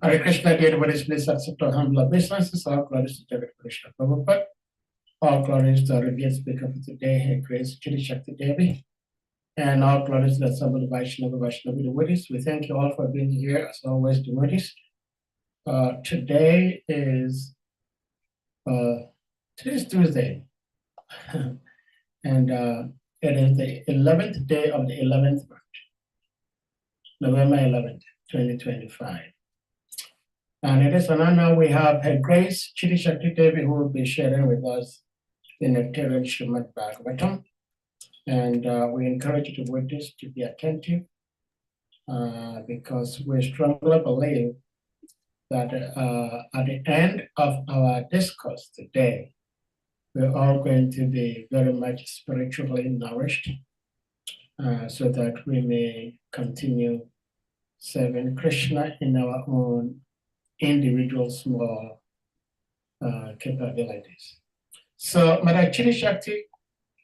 Hare Krishna, dear devotees, please accept our humble obeisances. All glories to Jagat Krishna Prabhupada. All glories to our revered speaker for today, Her Grace Chiri Shakti Devi. And all glories to the Assembled Vaishnavi devotees. We thank you all for being here, as always, devotees. Today is Tuesday, and it is the 11th day of the 11th month, November 11th, 2025. And it is an honor we have Her Grace Chiri Shakti Devi, who will be sharing with us the Nectarian Srimad Bhagavatam. And we encourage you to witness, to be attentive, because we strongly believe that at the end of our discourse today, we're all going to be very much spiritually nourished, so that we may continue serving Krishna in our own individual small capabilities. So, Mother Chiri Shakti,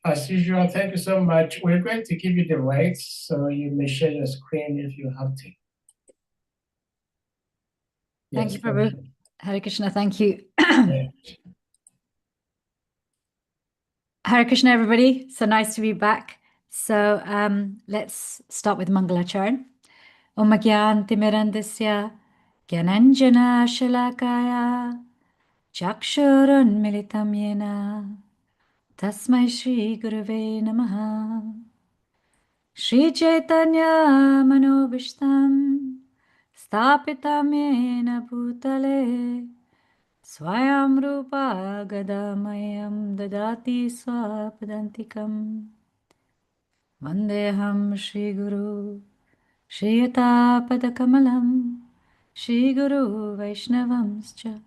as usual, thank you so much. We're going to give you the rights, so you may share your screen if you have to. Thank you, Prabhu. Hare Krishna, thank you. Yeah. Hare Krishna, everybody. So nice to be back. So let's start with Mangalacharan. Om Gyantimirandasya Gyananjana Shalakaya Chakshurun Militam Yena Tasmai Shri Guruve Namaha Shri Chaitanya Manobishtam Stapitam Yena Bhutale Swayam Rupa Gadamayam Dadati Swapadantikam Vandeham Shri Guru Shri Yatapadakamalam Shri Guru Vaishnavamscha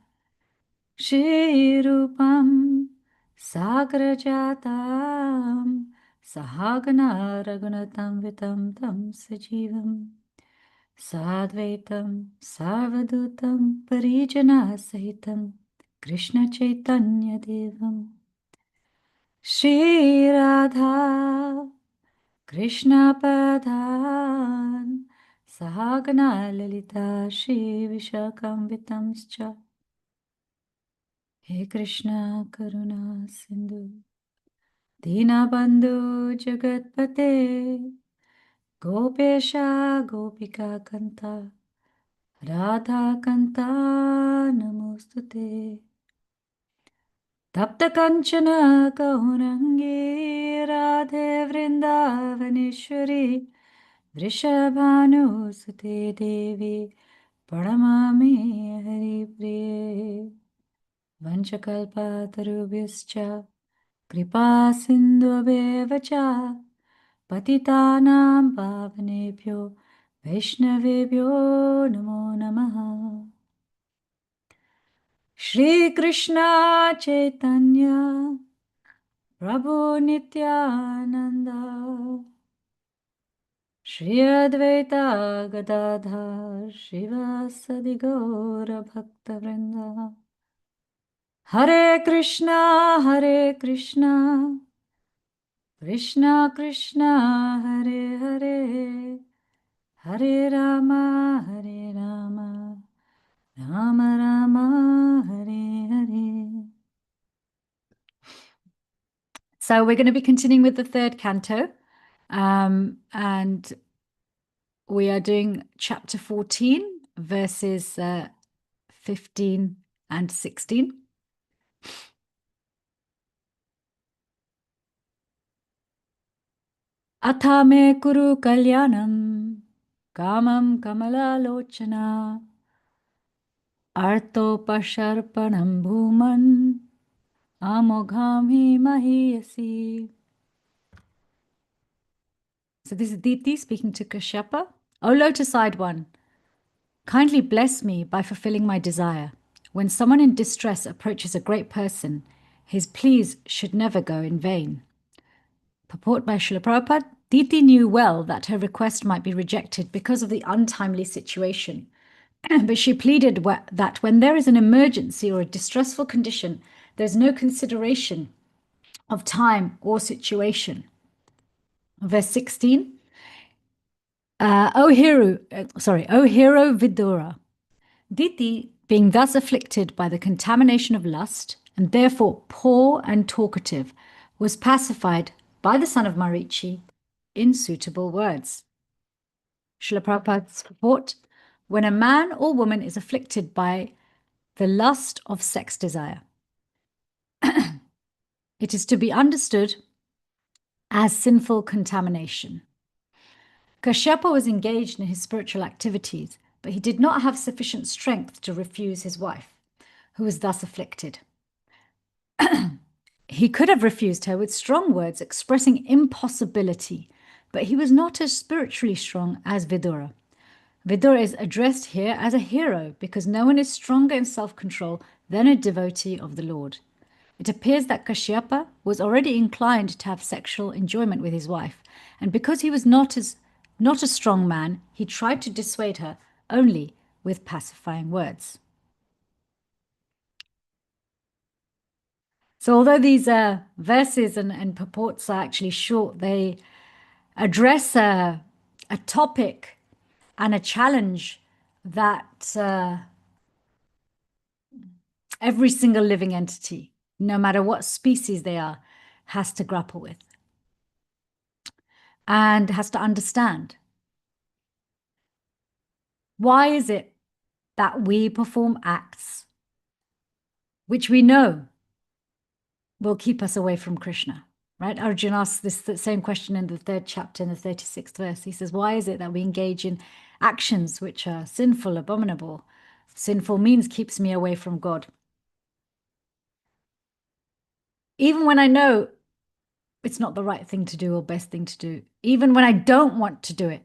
Shri Rupam Sagrajatam Sahagana Raghunatam Vitam Tam Sajivam Sadvaitam Sarvadutam Parijana Sahitam Krishna Chaitanya Devam Shri Radha Krishna Padhan Sahagana Lalita Shri Vishakam Vitamscha He Krishna Karuna Sindhu Dinabandhu Jagatpate Gopesha Gopika Kanta Radha Kanta Namostute Tapta Kanchana Kaurangi Radhe Vrindavaneshwari Vrishabhanu Sute Devi Pranamami Hari Priye Vanchakalpatarubhyascha Kripa Sindhuveva Patitanam Pavanebhyo Vaishnavebhyo Namo Namaha Shri Krishna Chaitanya Prabhu Nityananda Shri Advaita Gadadhar Shivasadi Gaura Bhakta Vrinda Hare Krishna Krishna Krishna Hare Hare Hare Rama Rama Rama Hare Hare. So we're going to be continuing with the third canto, and we are doing chapter 14, verses 15 and 16. Atha me kuru kalyanam kamam kamalalochana arto pasharpanam bhuman amogham mahiyasi. So this is Diti speaking to Kashyapa. O lotus-eyed one, kindly bless me by fulfilling my desire. When someone in distress approaches a great person, his pleas should never go in vain. Purport by Srila Prabhupada, Diti knew well that her request might be rejected because of the untimely situation. But she pleaded that when there is an emergency or a distressful condition, there's no consideration of time or situation. Verse 16. O hero Vidura, Diti, being thus afflicted by the contamination of lust, and therefore poor and talkative, was pacified by the son of Marichi in suitable words. Srila Prabhupada's report, when a man or woman is afflicted by the lust of sex desire, it is to be understood as sinful contamination. Kashyapa was engaged in his spiritual activities, but he did not have sufficient strength to refuse his wife, who was thus afflicted. He could have refused her with strong words expressing impossibility, but he was not as spiritually strong as Vidura. Vidura is addressed here as a hero because no one is stronger in self-control than a devotee of the Lord. It appears that Kashyapa was already inclined to have sexual enjoyment with his wife, and because he was not a strong man, he tried to dissuade her only with pacifying words. So although these verses and purports are actually short, they address a topic and a challenge that every single living entity, no matter what species they are, has to grapple with and has to understand. Why is it that we perform acts which we know will keep us away from Krishna? Right? Arjuna asks the same question in the 3rd chapter, in the 36th verse. He says, why is it that we engage in actions which are sinful, abominable? Sinful means keeps me away from God. Even when I know it's not the right thing to do or best thing to do, even when I don't want to do it,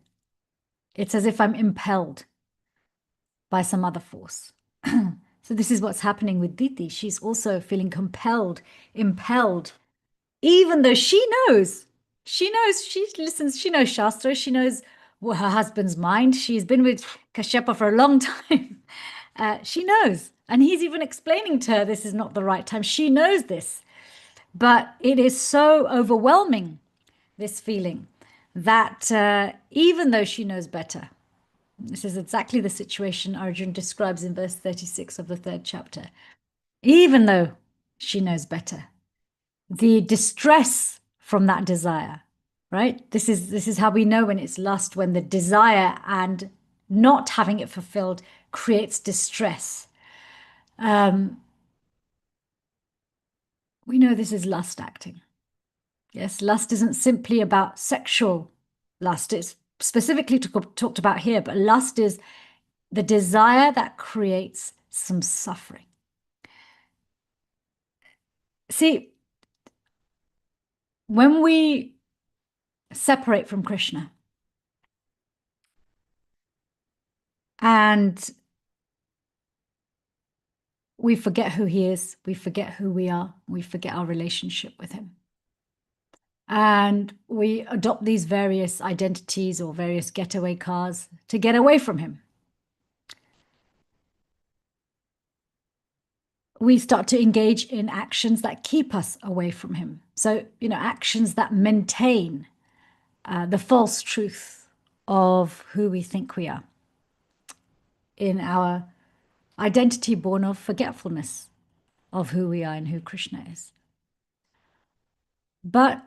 it's as if I'm impelled by some other force. So this is what's happening with Diti. She's also feeling compelled, impelled, even though she knows, she listens, she knows Shastra, she knows her husband's mind. She's been with Kashyapa for a long time. She knows. And he's even explaining to her this is not the right time. She knows this. But it is so overwhelming, this feeling, that even though she knows better, this is exactly the situation Arjuna describes in verse 36 of the 3rd chapter. Even though she knows better, the distress from that desire, right? This is how we know when it's lust, when the desire and not having it fulfilled creates distress. We know this is lust acting. Yes, lust isn't simply about sexual lust. It's specifically talked about here, but lust is the desire that creates some suffering. See, when we separate from Krishna and we forget who he is, we forget who we are, we forget our relationship with him. And we adopt these various identities or various getaway cars to get away from him. We start to engage in actions that keep us away from him. So, actions that maintain the false truth of who we think we are in our identity born of forgetfulness of who we are and who Krishna is. But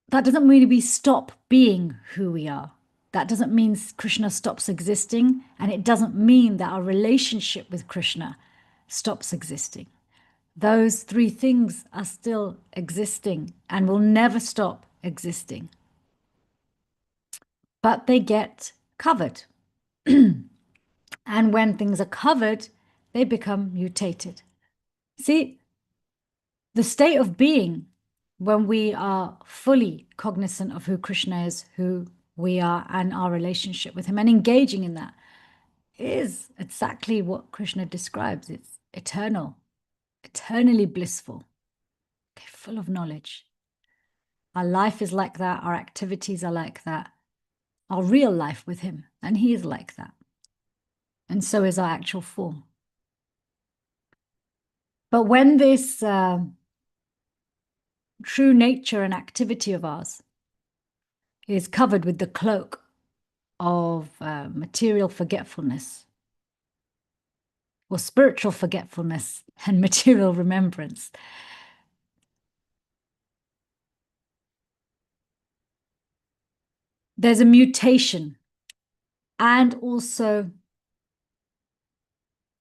that doesn't mean we stop being who we are. That doesn't mean Krishna stops existing, and it doesn't mean that our relationship with Krishna stops existing. Those 3 things are still existing and will never stop existing. But they get covered. And when things are covered, they become mutated. See, the state of being when we are fully cognizant of who Krishna is, who we are, and our relationship with him, and engaging in that, is exactly what Krishna describes. It's eternal, eternally blissful, okay, full of knowledge. Our life is like that. Our activities are like that. Our real life with him, and he is like that. And so is our actual form. But when this true nature and activity of ours is covered with the cloak of material forgetfulness, or spiritual forgetfulness and material remembrance. There's a mutation, and also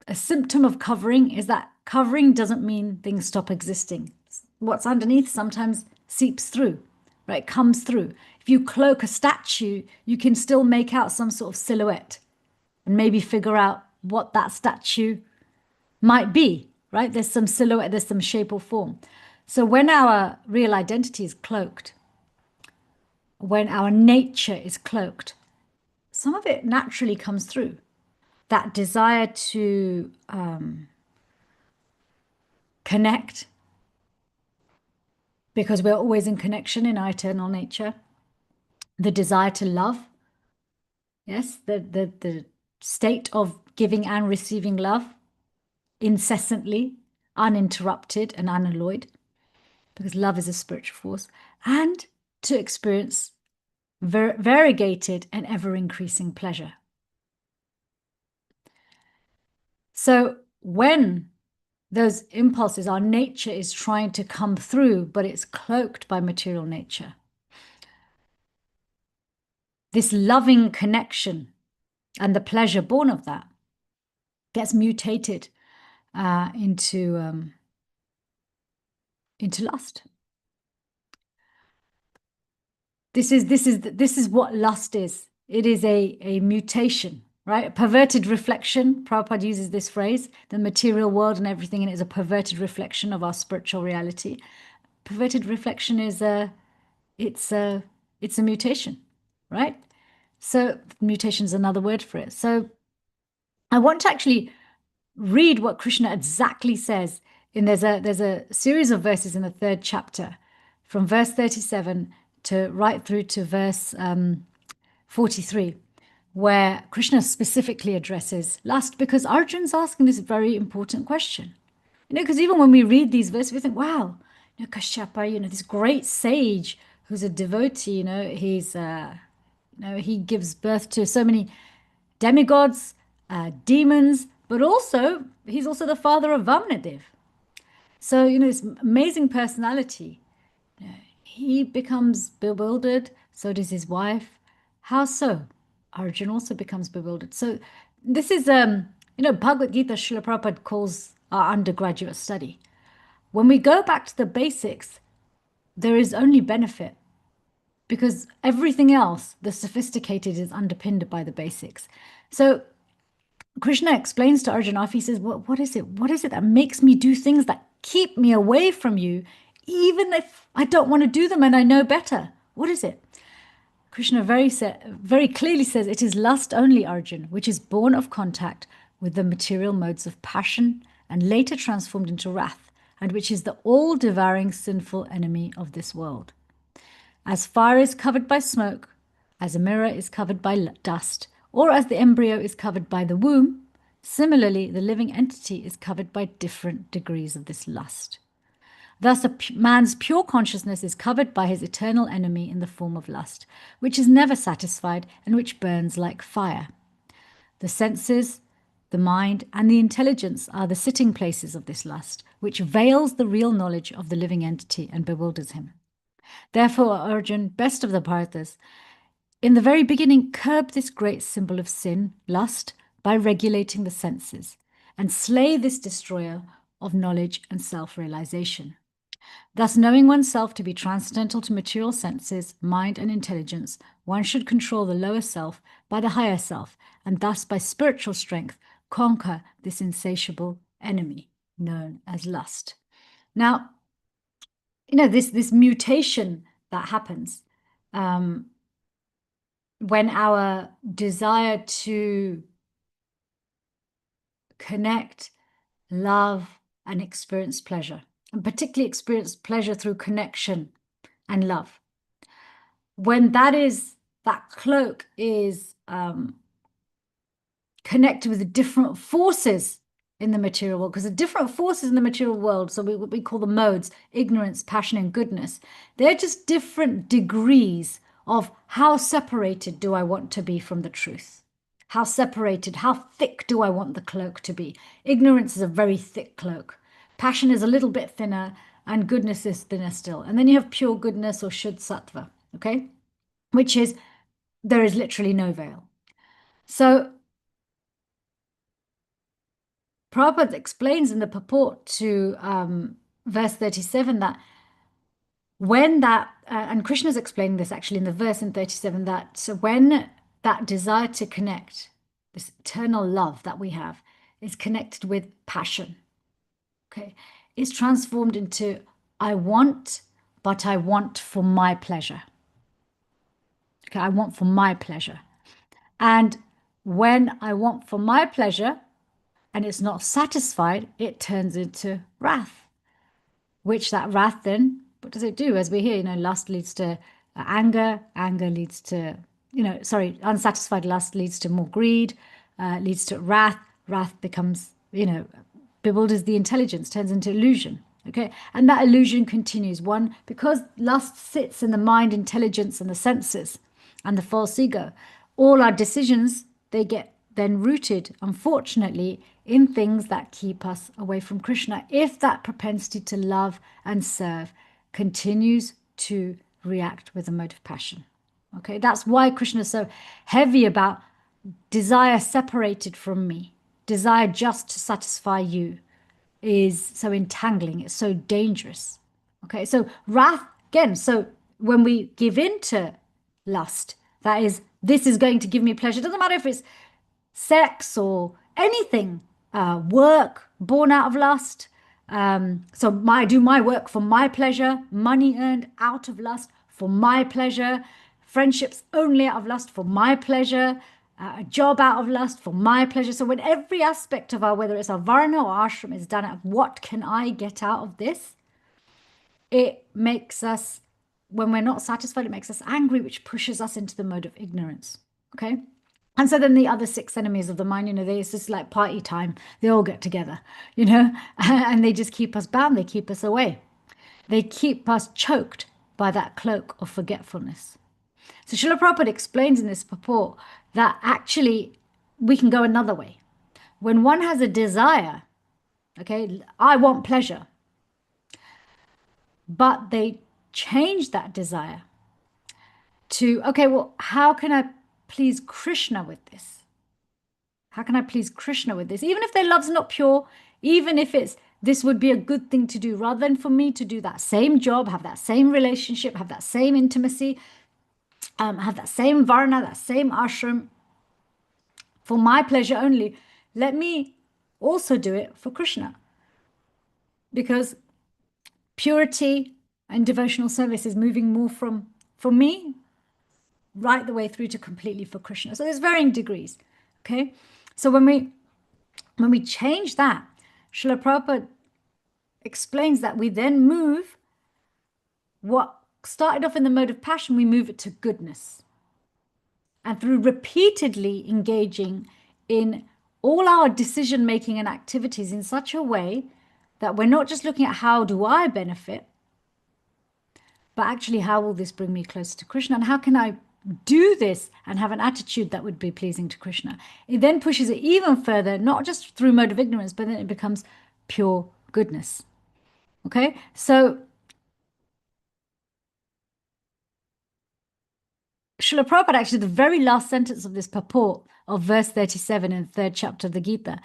a symptom of covering is that covering doesn't mean things stop existing. What's underneath sometimes seeps through, right? Comes through. If you cloak a statue, you can still make out some sort of silhouette and maybe figure out what that statue might be, right? There's some silhouette, there's some shape or form. So when our real identity is cloaked, when our nature is cloaked, some of it naturally comes through. That desire to connect, because we're always in connection in our eternal nature. The desire to love, yes, the state of giving and receiving love incessantly, uninterrupted and unalloyed, because love is a spiritual force, and to experience variegated and ever-increasing pleasure. So when those impulses, our nature is trying to come through, but it's cloaked by material nature, this loving connection and the pleasure born of that gets mutated into lust. This is what lust is. It is a mutation, right? A perverted reflection. Prabhupada uses this phrase: the material world and everything in it is a perverted reflection of our spiritual reality. Perverted reflection is it's a mutation, right? So mutation is another word for it. So I want to actually read what Krishna exactly says. There's a series of verses in the 3rd chapter, from verse 37 to right through to verse 43, where Krishna specifically addresses lust, because Arjun's asking this very important question. Because even when we read these verses, we think, wow, Kashyapa, this great sage who's a devotee, he's, he gives birth to so many demigods, demons, but also he's also the father of Vamanadev. So, this amazing personality. He becomes bewildered, so does his wife. How so? Arjun also becomes bewildered. So this is, Bhagavad Gita, Srila Prabhupada calls our undergraduate study. When we go back to the basics, there is only benefit, because everything else, the sophisticated, is underpinned by the basics. So Krishna explains to Arjuna, he says, what is it? What is it that makes me do things that keep me away from you, even if I don't want to do them and I know better? What is it? Krishna very clearly says, it is lust only, Arjun, which is born of contact with the material modes of passion and later transformed into wrath, and which is the all-devouring sinful enemy of this world. As fire is covered by smoke, as a mirror is covered by dust, or as the embryo is covered by the womb, similarly, the living entity is covered by different degrees of this lust. Thus, a man's pure consciousness is covered by his eternal enemy in the form of lust, which is never satisfied and which burns like fire. The senses, the mind, and the intelligence are the sitting places of this lust, which veils the real knowledge of the living entity and bewilders him. Therefore, Arjun, best of the Bharatas, in the very beginning, curb this great symbol of sin, lust, by regulating the senses, and slay this destroyer of knowledge and self-realization. Thus, knowing oneself to be transcendental to material senses, mind, and intelligence, one should control the lower self by the higher self, and thus, by spiritual strength, conquer this insatiable enemy known as lust. Now, this mutation that happens when our desire to connect, love, and experience pleasure, and particularly experience pleasure through connection and love, when that cloak is connected with the different forces in the material world, because the different forces in the material world, so what we call the modes, ignorance, passion, and goodness, they're just different degrees of how separated do I want to be from the truth? how separated, how thick do I want the cloak to be? Ignorance is a very thick cloak. Passion is a little bit thinner, and goodness is thinner still. And then you have pure goodness or Shuddh Sattva, okay? Which is, there is literally no veil. So Prabhupada explains in the purport to verse 37 that when that, and Krishna's explaining this actually in the verse in 37, that so when that desire to connect, this eternal love that we have, is connected with passion, okay, it's transformed into I want, but I want for my pleasure. Okay, I want for my pleasure. And when I want for my pleasure and it's not satisfied, it turns into wrath, which that wrath then, what does it do? As we hear, lust leads to anger, anger leads to, unsatisfied lust leads to more greed, leads to wrath, wrath becomes, bewilders the intelligence, turns into illusion. Okay, and that illusion continues. One, because lust sits in the mind, intelligence, and the senses, and the false ego, all our decisions, they get then rooted, unfortunately, in things that keep us away from Krishna, if that propensity to love and serve continues to react with a mode of passion. Okay, that's why Krishna is so heavy about desire separated from me, desire just to satisfy you, is so entangling, it's so dangerous. Okay, so wrath, again, so when we give in to lust, that is, this is going to give me pleasure. It doesn't matter if it's sex or anything, work born out of lust. So I do my work for my pleasure, money earned out of lust for my pleasure, friendships only out of lust for my pleasure, a job out of lust for my pleasure. So when every aspect of our, whether it's our varna or ashram, is done at what can I get out of this, it makes us, when we're not satisfied, it makes us angry, which pushes us into the mode of ignorance. Okay. And so then the other 6 enemies of the mind, it's just like party time. They all get together, and they just keep us bound. They keep us away. They keep us choked by that cloak of forgetfulness. So Srila Prabhupada explains in this purport that actually we can go another way. When one has a desire, okay, I want pleasure, but they change that desire to, okay, well, how can I please Krishna with this? How can I please Krishna with this? Even if their love's not pure, even if this would be a good thing to do, rather than for me to do that same job, have that same relationship, have that same intimacy, have that same varna, that same ashram, for my pleasure only, let me also do it for Krishna. Because purity and devotional service is moving more from me, right the way through to completely for Krishna. So there's varying degrees, okay? So when we change that, Srila Prabhupada explains that we then move what started off in the mode of passion, we move it to goodness. And through repeatedly engaging in all our decision-making and activities in such a way that we're not just looking at how do I benefit, but actually how will this bring me closer to Krishna, and how can I do this and have an attitude that would be pleasing to Krishna. It then pushes it even further, not just through mode of ignorance, but then it becomes pure goodness. Okay, so Srila Prabhupada, actually, the very last sentence of this purport of verse 37 in the 3rd chapter of the Gita,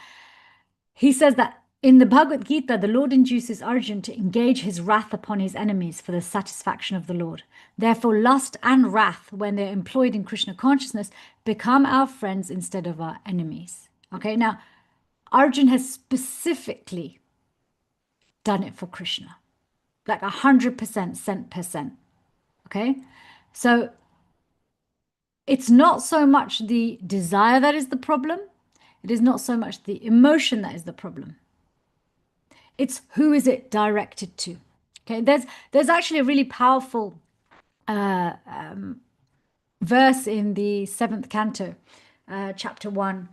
he says that in the Bhagavad Gita, the Lord induces Arjuna to engage his wrath upon his enemies for the satisfaction of the Lord. Therefore, lust and wrath, when they're employed in Krishna consciousness, become our friends instead of our enemies. Okay, now, Arjuna has specifically done it for Krishna, like 100%, cent per cent. Okay, so it's not so much the desire that is the problem. It is not so much the emotion that is the problem. It's who is it directed to. Okay, there's actually a really powerful verse in the 7th canto, chapter 1,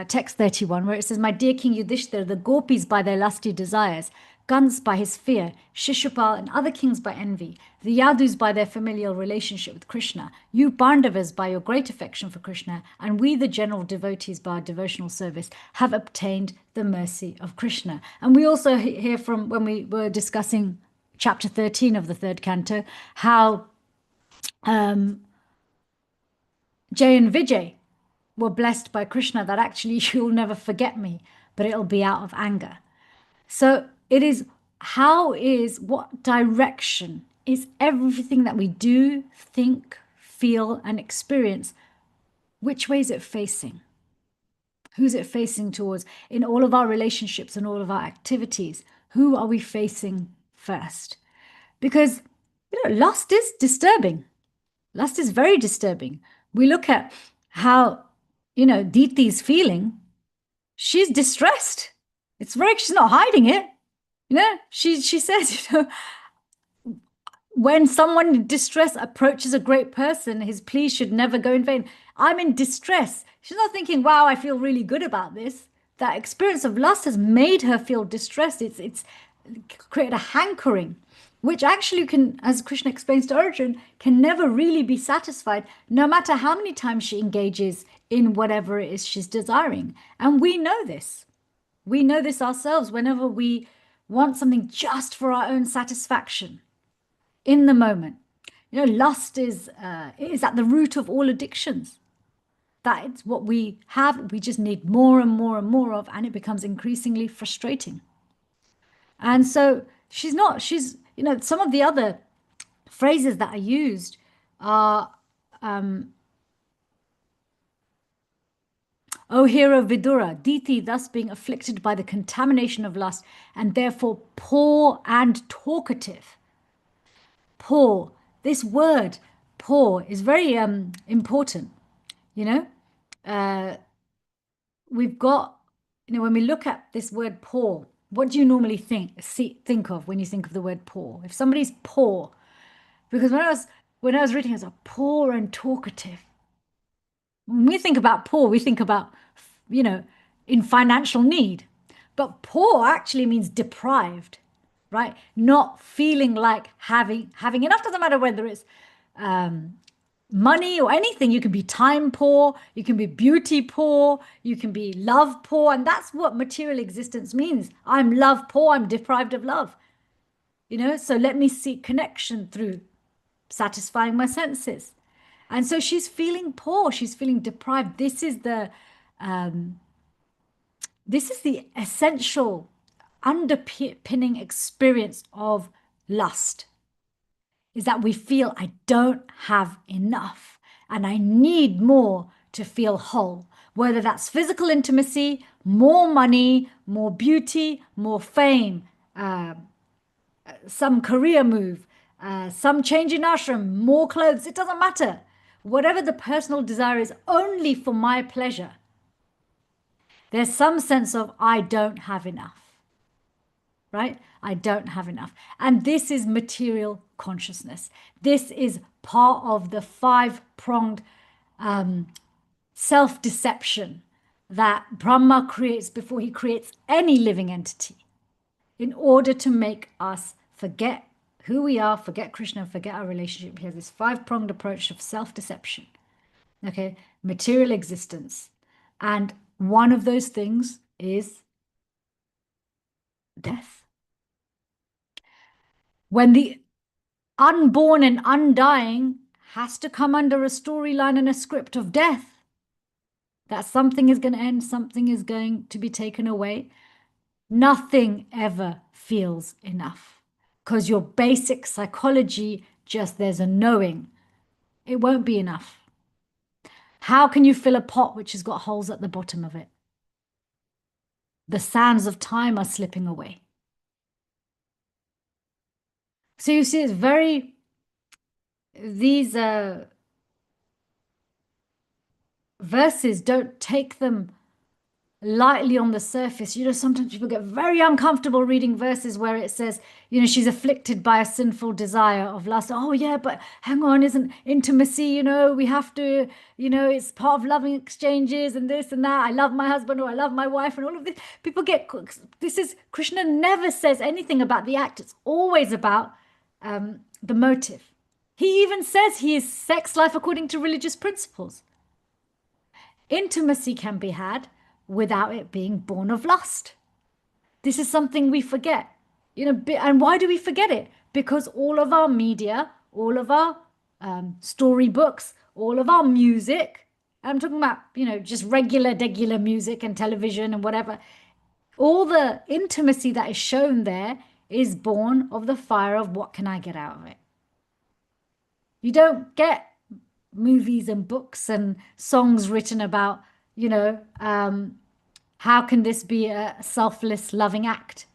text 31, where it says, "My dear King Yudhishthira, the gopis by their lusty desires Skans by his fear, Shishupal and other kings by envy, the Yadus by their familial relationship with Krishna, you Pandavas by your great affection for Krishna, and we the general devotees by our devotional service have obtained the mercy of Krishna. And we also hear from, when we were discussing chapter 13 of the third canto, how Jay and Vijay were blessed by Krishna that actually you'll never forget me, but it'll be out of anger. So it is, what direction is everything that we do, think, feel, and experience? Which way is it facing? Who's it facing towards? In all of our relationships and all of our activities, who are we facing first? Because, lust is disturbing. Lust is very disturbing. We look at how, Diti's feeling. She's distressed. She's not hiding it. She says, when someone in distress approaches a great person, his plea should never go in vain. I'm in distress. She's not thinking, wow, I feel really good about this. That experience of lust has made her feel distressed. It's created a hankering, which actually can, as Krishna explains to Arjuna, can never really be satisfied, no matter how many times she engages in whatever it is she's desiring. And we know this. We know this ourselves whenever we want something just for our own satisfaction in the moment. Lust is at the root of all addictions. That's what we have. We just need more and more and more of, and it becomes increasingly frustrating. And so some of the other phrases that are used are, O hero Vidura, Diti thus being afflicted by the contamination of lust and therefore poor and talkative. Poor. This word, poor, is very important. We've got, when we look at this word poor, what do you normally think of when you think of the word poor? If somebody's poor, because when I was reading, I was like, poor and talkative. When we think about poor, we think about, in financial need. But poor actually means deprived, right? Not feeling like having enough. Doesn't matter whether it's money or anything. You can be time poor, you can be beauty poor, you can be love poor. And that's what material existence means. I'm love poor, I'm deprived of love. So let me seek connection through satisfying my senses. And so she's feeling poor, she's feeling deprived. This is the essential underpinning experience of lust, is that we feel I don't have enough and I need more to feel whole, whether that's physical intimacy, more money, more beauty, more fame, some career move, some change in ashram, more clothes. It doesn't matter. Whatever the personal desire is only for my pleasure, there's some sense of I don't have enough, right? I don't have enough. And this is material consciousness. This is part of the five-pronged self-deception that Brahma creates before he creates any living entity, in order to make us forget who we are, forget Krishna, forget our relationship. He has this five-pronged approach of self-deception, okay? Material existence. And one of those things is death. When the unborn and undying has to come under a storyline and a script of death, that something is going to end, something is going to be taken away, nothing ever feels enough. Because your basic psychology, there's a knowing it won't be enough. How can you fill a pot which has got holes at the bottom of it? The sands of time are slipping away. So you see, these verses, don't take them lightly on the surface. Sometimes people get very uncomfortable reading verses where it says, she's afflicted by a sinful desire of lust. Oh, yeah, but hang on, isn't intimacy, we have to, it's part of loving exchanges and this and that. I love my husband or I love my wife and all of this. Krishna never says anything about the act. It's always about the motive. He even says he is sex life according to religious principles. Intimacy can be had without it being born of lust. This is something we forget, and why do we forget it? Because all of our media, all of our storybooks, all of our music, I'm talking about, just regular music and television and whatever, all the intimacy that is shown there is born of the fire of what can I get out of it? You don't get movies and books and songs written about, how can this be a selfless, loving act?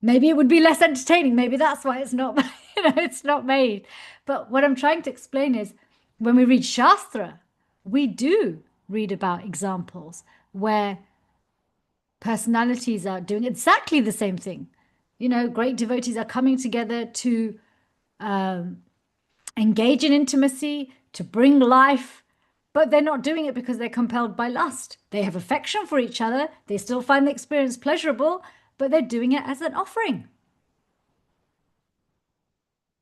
Maybe it would be less entertaining. Maybe that's why it's not, it's not made. But what I'm trying to explain is when we read Shastra, we do read about examples where personalities are doing exactly the same thing. Great devotees are coming together to engage in intimacy, to bring life, but they're not doing it because they're compelled by lust. They have affection for each other. They still find the experience pleasurable, but they're doing it as an offering.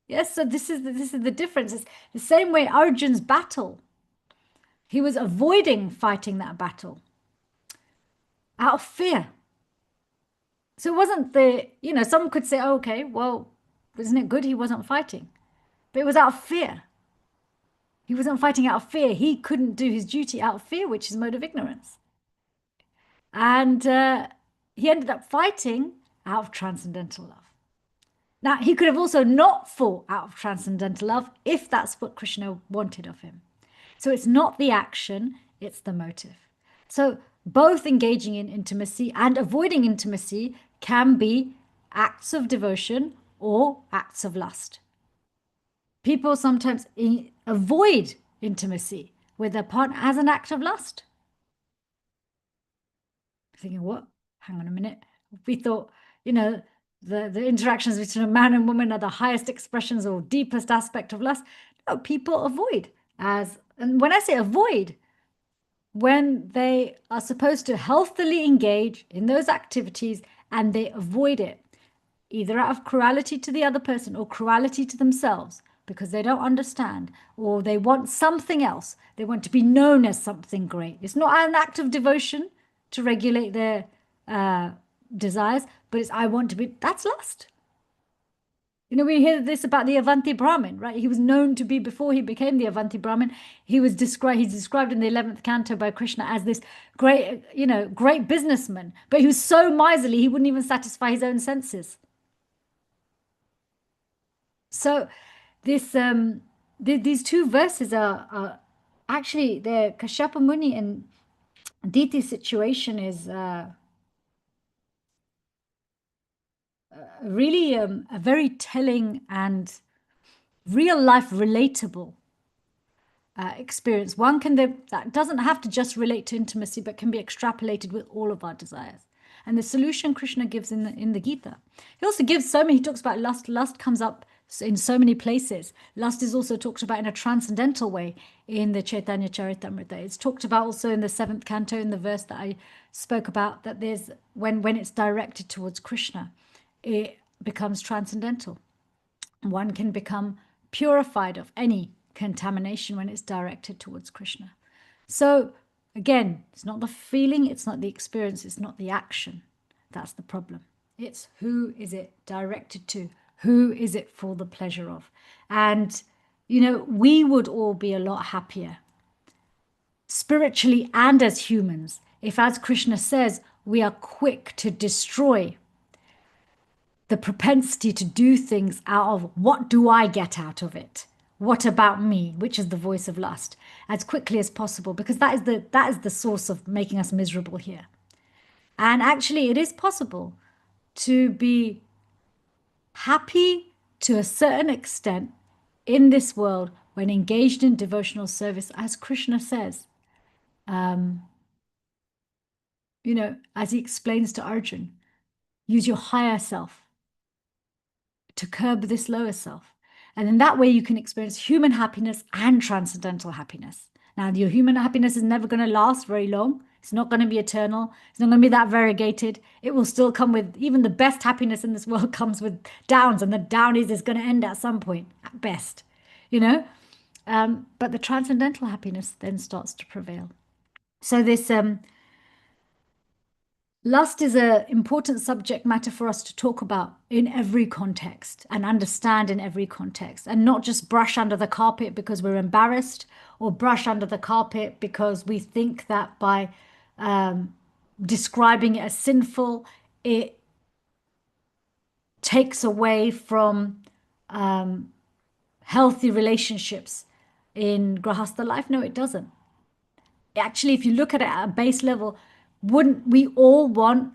Yes, so this is the difference. It's the same way Arjun's battle. He was avoiding fighting that battle out of fear. So it wasn't some could say, oh, okay, well, isn't it good he wasn't fighting? But it was out of fear. He wasn't fighting out of fear. He couldn't do his duty out of fear, which is mode of ignorance. And he ended up fighting out of transcendental love. Now, he could have also not fought out of transcendental love if that's what Krishna wanted of him. So it's not the action, it's the motive. So both engaging in intimacy and avoiding intimacy can be acts of devotion or acts of lust. People sometimes avoid intimacy with their partner as an act of lust. Thinking, what? Hang on a minute. We thought, the interactions between a man and woman are the highest expressions or deepest aspect of lust. No, people avoid and when I say avoid, when they are supposed to healthily engage in those activities and they avoid it, either out of cruelty to the other person or cruelty to themselves, because they don't understand, or they want something else. They want to be known as something great. It's not an act of devotion to regulate their desires, but it's I want to be, that's lust. We hear this about the Avanti Brahmin, right? He was known to be, before he became the Avanti Brahmin, he's described in the 11th canto by Krishna as this great, great businessman. But he was so miserly, he wouldn't even satisfy his own senses. So these two verses are actually, the Kashyapa Muni and Diti's situation is really a very telling and real life relatable experience. One that doesn't have to just relate to intimacy, but can be extrapolated with all of our desires. And the solution Krishna gives in the Gita. He also gives he talks about lust. Lust comes up in so many places. Lust is also talked about in a transcendental way in the Chaitanya Charitamrita. It's talked about also in the 7th canto, in the verse that I spoke about, that there's when it's directed towards Krishna, it becomes transcendental. One can become purified of any contamination when it's directed towards Krishna. So again, it's not the feeling, it's not the experience, it's not the action. That's the problem. It's who is it directed to? Who is it for the pleasure of? And, we would all be a lot happier, spiritually and as humans, if, as Krishna says, we are quick to destroy the propensity to do things out of what do I get out of it? What about me? Which is the voice of lust, as quickly as possible, because that is the source of making us miserable here. And actually, it is possible to be happy to a certain extent in this world when engaged in devotional service, as Krishna says. as he explains to Arjun, use your higher self to curb this lower self. And in that way, you can experience human happiness and transcendental happiness. Now, your human happiness is never going to last very long. It's not going to be eternal. It's not going to be that variegated. It will still come with, even the best happiness in this world comes with downs, and the down is going to end at some point, at best, But the transcendental happiness then starts to prevail. So this lust is an important subject matter for us to talk about in every context and understand in every context, and not just brush under the carpet because we're embarrassed, or brush under the carpet because we think that by describing it as sinful, it takes away from healthy relationships in Grahastha life. No, it doesn't. Actually, if you look at it at a base level, wouldn't we all want,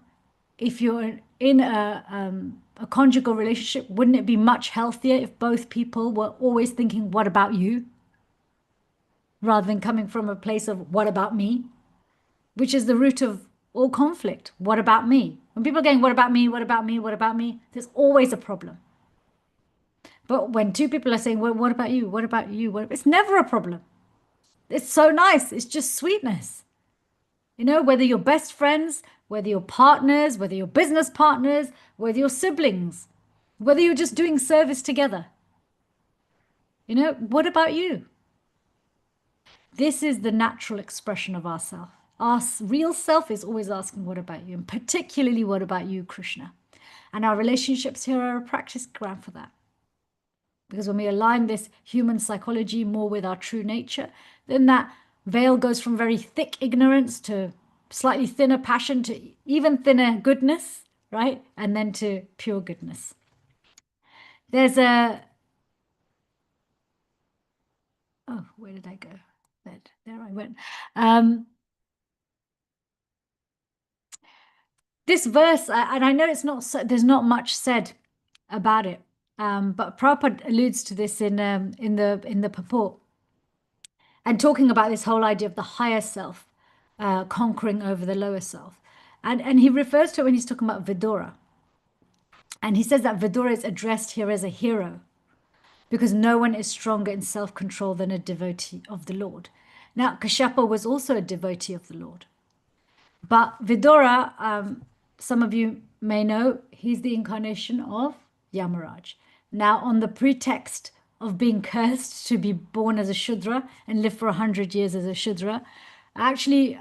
if you're in a conjugal relationship, wouldn't it be much healthier if both people were always thinking, what about you? Rather than coming from a place of, what about me? Which is the root of all conflict. What about me? When people are going, what about me? What about me? What about me? There's always a problem. But when two people are saying, well, what about you? What about you? It's never a problem. It's so nice. It's just sweetness. Whether you're best friends, whether you're partners, whether you're business partners, whether you're siblings, whether you're just doing service together. What about you? This is the natural expression of ourself. Our real self is always asking, what about you? And particularly, what about you, Krishna? And our relationships here are a practice ground for that. Because when we align this human psychology more with our true nature, then that veil goes from very thick ignorance to slightly thinner passion to even thinner goodness, right? And then to pure goodness. There's a... Oh, where did I go? There I went. This verse, and I know it's not, there's not much said about it, but Prabhupada alludes to this in the purport, and talking about this whole idea of the higher self conquering over the lower self. And he refers to it when he's talking about Vidura. And he says that Vidura is addressed here as a hero because no one is stronger in self-control than a devotee of the Lord. Now, Kashyapa was also a devotee of the Lord. But Vidura, some of you may know, he's the incarnation of Yamaraj. Now, on the pretext of being cursed to be born as a Shudra and live for 100 years as a Shudra, actually,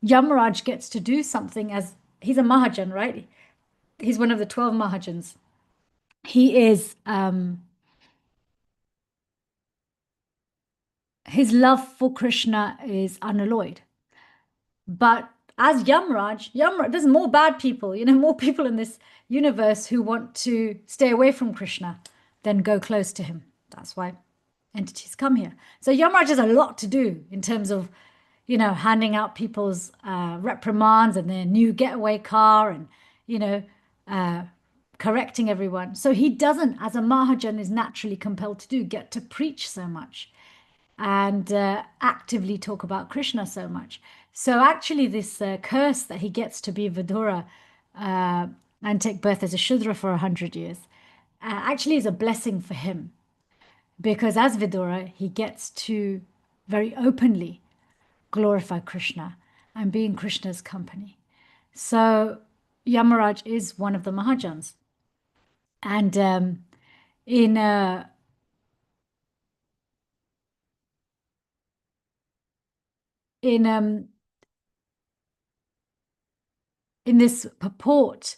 Yamaraj gets to do something as, he's a Mahajan, right? He's one of the 12 Mahajans. He is, his love for Krishna is unalloyed. But as Yamaraj, there's more bad people, more people in this universe who want to stay away from Krishna than go close to him. That's why entities come here. So Yamaraj has a lot to do in terms of, handing out people's reprimands and their new getaway car and, correcting everyone. So he doesn't, as a Mahajan is naturally compelled to do, get to preach so much and actively talk about Krishna so much. So actually this curse that he gets to be Vidura and take birth as a Shudra for 100 years actually is a blessing for him. Because as Vidura, he gets to very openly glorify Krishna and be in Krishna's company. So Yamaraj is one of the Mahajans. And in this purport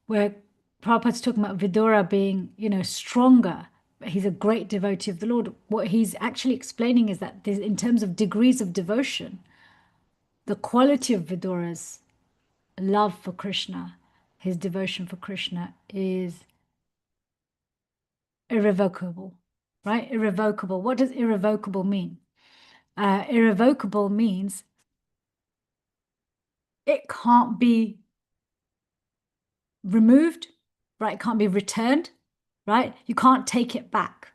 where Prabhupada's talking about Vidura being, stronger, he's a great devotee of the Lord. What he's actually explaining is that in terms of degrees of devotion, the quality of Vidura's love for Krishna, his devotion for Krishna, is irrevocable, right? Irrevocable. What does irrevocable mean? Irrevocable means it can't be removed, right? It can't be returned, right? You can't take it back.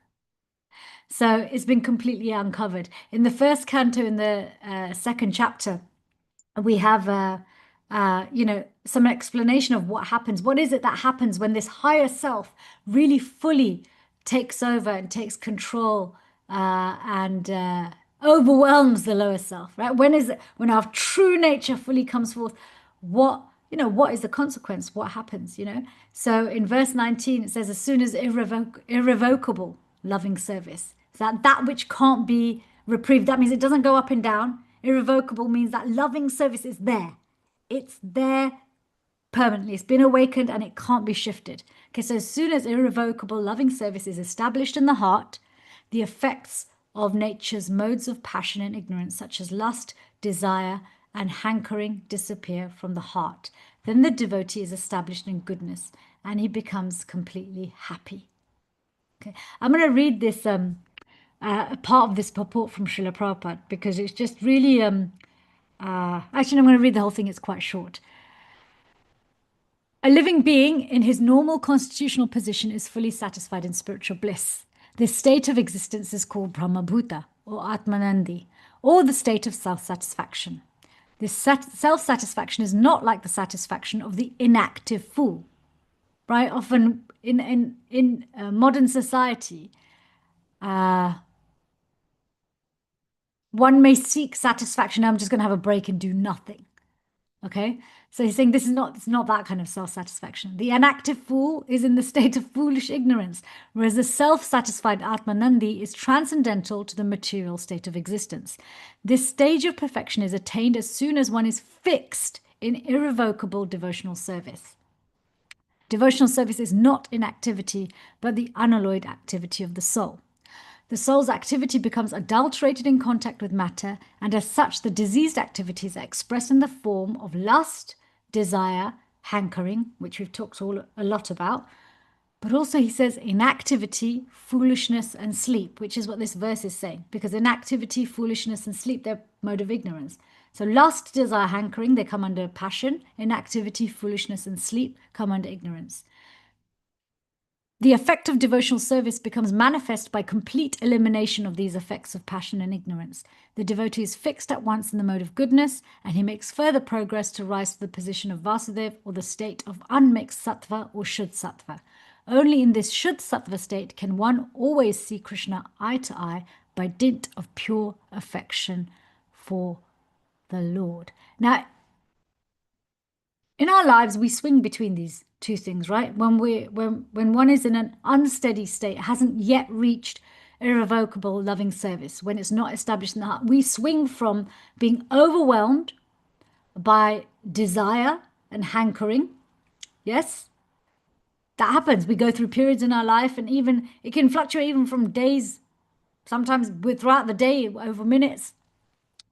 So it's been completely uncovered. In the first canto, in the second chapter, we have some explanation of what happens. What is it that happens when this higher self really fully takes over and takes control and overwhelms the lower self, right? When is it when our true nature fully comes forth? What is the consequence? What happens? So in verse 19 it says, as soon as irrevocable loving service, that which can't be reprieved. That means it doesn't go up and down. Irrevocable means that loving service is there. It's there permanently. It's been awakened and it can't be shifted. Okay, so as soon as irrevocable loving service is established in the heart, the effects of nature's modes of passion and ignorance, such as lust, desire, and hankering, disappear from the heart. Then the devotee is established in goodness and he becomes completely happy. Okay, I'm going to read this a part of this purport from Srila Prabhupada because it's just really actually I'm going to read the whole thing. It's quite short. A living being in his normal constitutional position is fully satisfied in spiritual bliss. This state of existence is called Brahmabhuta or Atmanandi, or the state of self-satisfaction. This self-satisfaction is not like the satisfaction of the inactive fool, right? Often in modern society, one may seek satisfaction. I'm just going to have a break and do nothing. Okay, so he's saying it's not that kind of self-satisfaction. The inactive fool is in the state of foolish ignorance, whereas the self-satisfied Atmanandi is transcendental to the material state of existence. This stage of perfection is attained as soon as one is fixed in irrevocable devotional service. Devotional service is not inactivity, but the unalloyed activity of the soul. The soul's activity becomes adulterated in contact with matter, and as such, the diseased activities are expressed in the form of lust, desire, hankering, which we've talked a lot about. But also, he says, inactivity, foolishness, and sleep, which is what this verse is saying, because inactivity, foolishness, and sleep, they're mode of ignorance. So lust, desire, hankering, they come under passion. Inactivity, foolishness, and sleep come under ignorance. The effect of devotional service becomes manifest by complete elimination of these effects of passion and ignorance. The devotee is fixed at once in the mode of goodness, and he makes further progress to rise to the position of Vasudev, or the state of unmixed sattva or Shuddh sattva. Only in this Shuddh sattva state can one always see Krishna eye to eye by dint of pure affection for the Lord. Now, in our lives, we swing between these two things, right? When one is in an unsteady state, hasn't yet reached irrevocable loving service, when it's not established in the heart, we swing from being overwhelmed by desire and hankering. Yes, that happens. We go through periods in our life, and even it can fluctuate even from days, sometimes throughout the day, over minutes.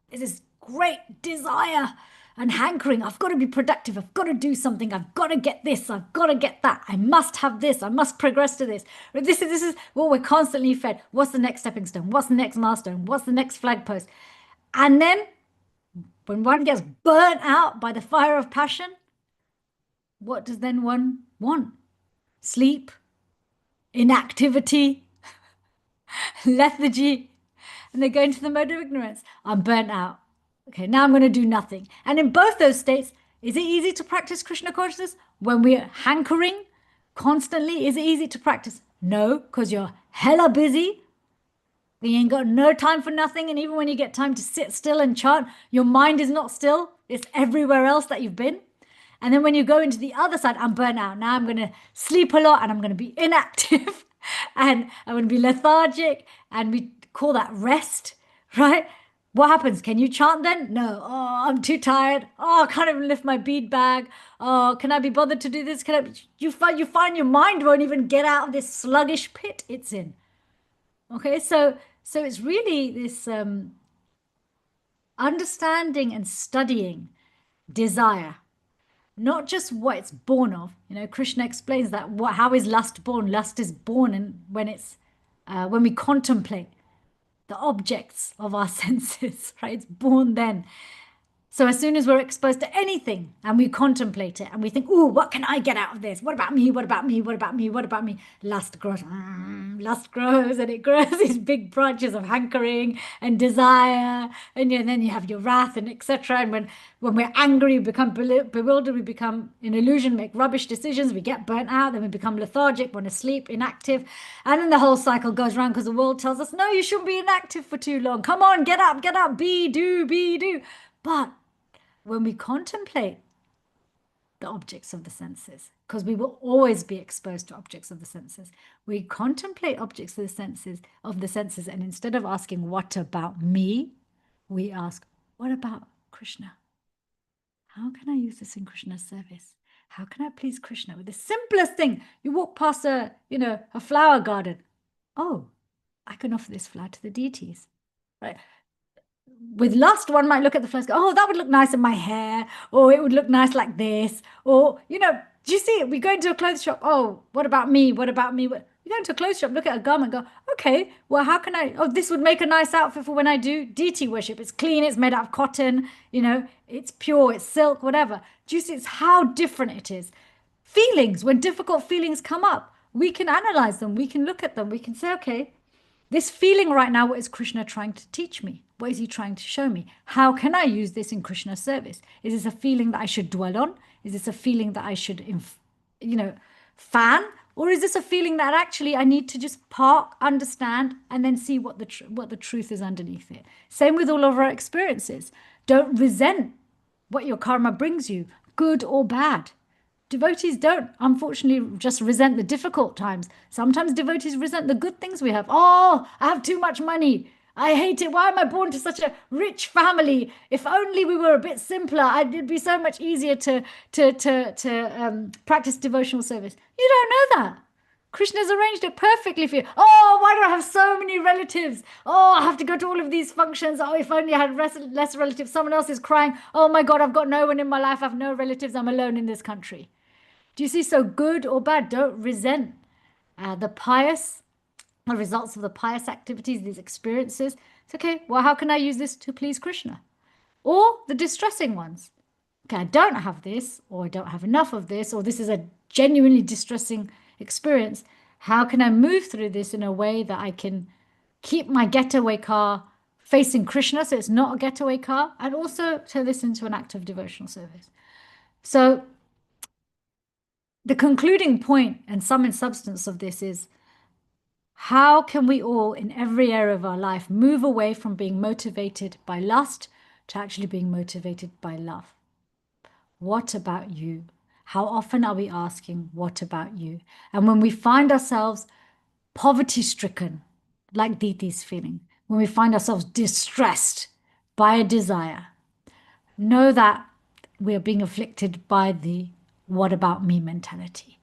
There's this great desire and hankering. I've got to be productive. I've got to do something. I've got to get this. I've got to get that. I must have this. I must progress to this. This is what we're constantly fed. What's the next stepping stone? What's the next milestone? What's the next flag post? And then when one gets burnt out by the fire of passion, what does then one want? Sleep, inactivity, lethargy, and they go into the mode of ignorance. I'm burnt out. Okay, now I'm going to do nothing. And in both those states, is it easy to practice Krishna consciousness? When we're hankering constantly, is it easy to practice? No, because you're hella busy. You ain't got no time for nothing. And even when you get time to sit still and chant, your mind is not still. It's everywhere else that you've been. And then when you go into the other side, I'm burnt out. Now I'm going to sleep a lot and I'm going to be inactive and I'm going to be lethargic. And we call that rest, right? What happens? Can you chant then? No. Oh, I'm too tired. Oh, I can't even lift my bead bag. Oh, can I be bothered to do this? You find your mind won't even get out of this sluggish pit it's in. Okay, so it's really this understanding and studying desire, not just what it's born of. Krishna explains that how is lust born? Lust is born when we contemplate the objects of our senses, right? It's born then. So as soon as we're exposed to anything and we contemplate it and we think, oh, what can I get out of this? What about me? What about me? What about me? What about me? Lust grows, and it grows these big branches of hankering and desire. And then you have your wrath and etc. And when we're angry, we become bewildered, we become in illusion, make rubbish decisions, we get burnt out, then we become lethargic, want to sleep, inactive. And then the whole cycle goes around because the world tells us, no, you shouldn't be inactive for too long. Come on, get up, be, do. But when we contemplate the objects of the senses, because we will always be exposed to objects of the senses, we contemplate objects of the senses, and instead of asking, what about me, we ask, what about Krishna? How can I use this in Krishna's service? How can I please Krishna with the simplest thing? You walk past a flower garden. Oh, I can offer this flower to the deities, right? With lust, one might look at the flowers, go, oh, that would look nice in my hair, or it would look nice like this, or, do you see it? We go into a clothes shop. Oh, what about me? What about me? You go into a clothes shop, look at a garment, go, okay, well, how can this would make a nice outfit for when I do deity worship. It's clean, it's made out of cotton, it's pure, it's silk, whatever. Do you see? It's how different it is. Feelings, when difficult feelings come up, we can analyze them, we can look at them, we can say, okay, this feeling right now, what is Krishna trying to teach me? What is he trying to show me? How can I use this in Krishna's service? Is this a feeling that I should dwell on? Is this a feeling that I should, fan? Or is this a feeling that actually I need to just park, understand, and then see what the truth is underneath it? Same with all of our experiences. Don't resent what your karma brings you, good or bad. Devotees don't, unfortunately, just resent the difficult times. Sometimes devotees resent the good things we have. Oh, I have too much money. I hate it. Why am I born to such a rich family? If only we were a bit simpler, it'd be so much easier to practice devotional service. You don't know that. Krishna's arranged it perfectly for you. Oh, why do I have so many relatives? Oh, I have to go to all of these functions. Oh, if only I had less relatives. Someone else is crying. Oh my God, I've got no one in my life. I have no relatives. I'm alone in this country. Do you see? So good or bad, don't resent the results of the pious activities, these experiences. It's okay, well, how can I use this to please Krishna? Or the distressing ones. Okay, I don't have this, or I don't have enough of this, or this is a genuinely distressing experience. How can I move through this in a way that I can keep my getaway car facing Krishna, so it's not a getaway car, and also turn this into an act of devotional service? So the concluding point and sum and substance of this is, how can we all, in every area of our life, move away from being motivated by lust to actually being motivated by love? What about you? How often are we asking, what about you? And when we find ourselves poverty-stricken, like Diti's feeling, when we find ourselves distressed by a desire, know that we are being afflicted by the what about me mentality.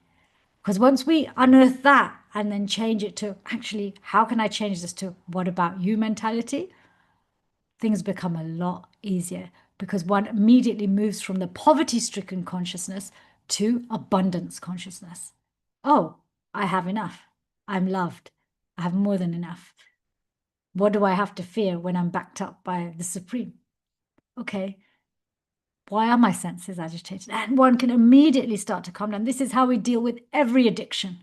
Because once we unearth that and then change it to, actually, how can I change this to what about you mentality? Things become a lot easier, because one immediately moves from the poverty-stricken consciousness to abundance consciousness. Oh, I have enough. I'm loved. I have more than enough. What do I have to fear when I'm backed up by the Supreme? Okay, why are my senses agitated? And one can immediately start to calm down. This is how we deal with every addiction.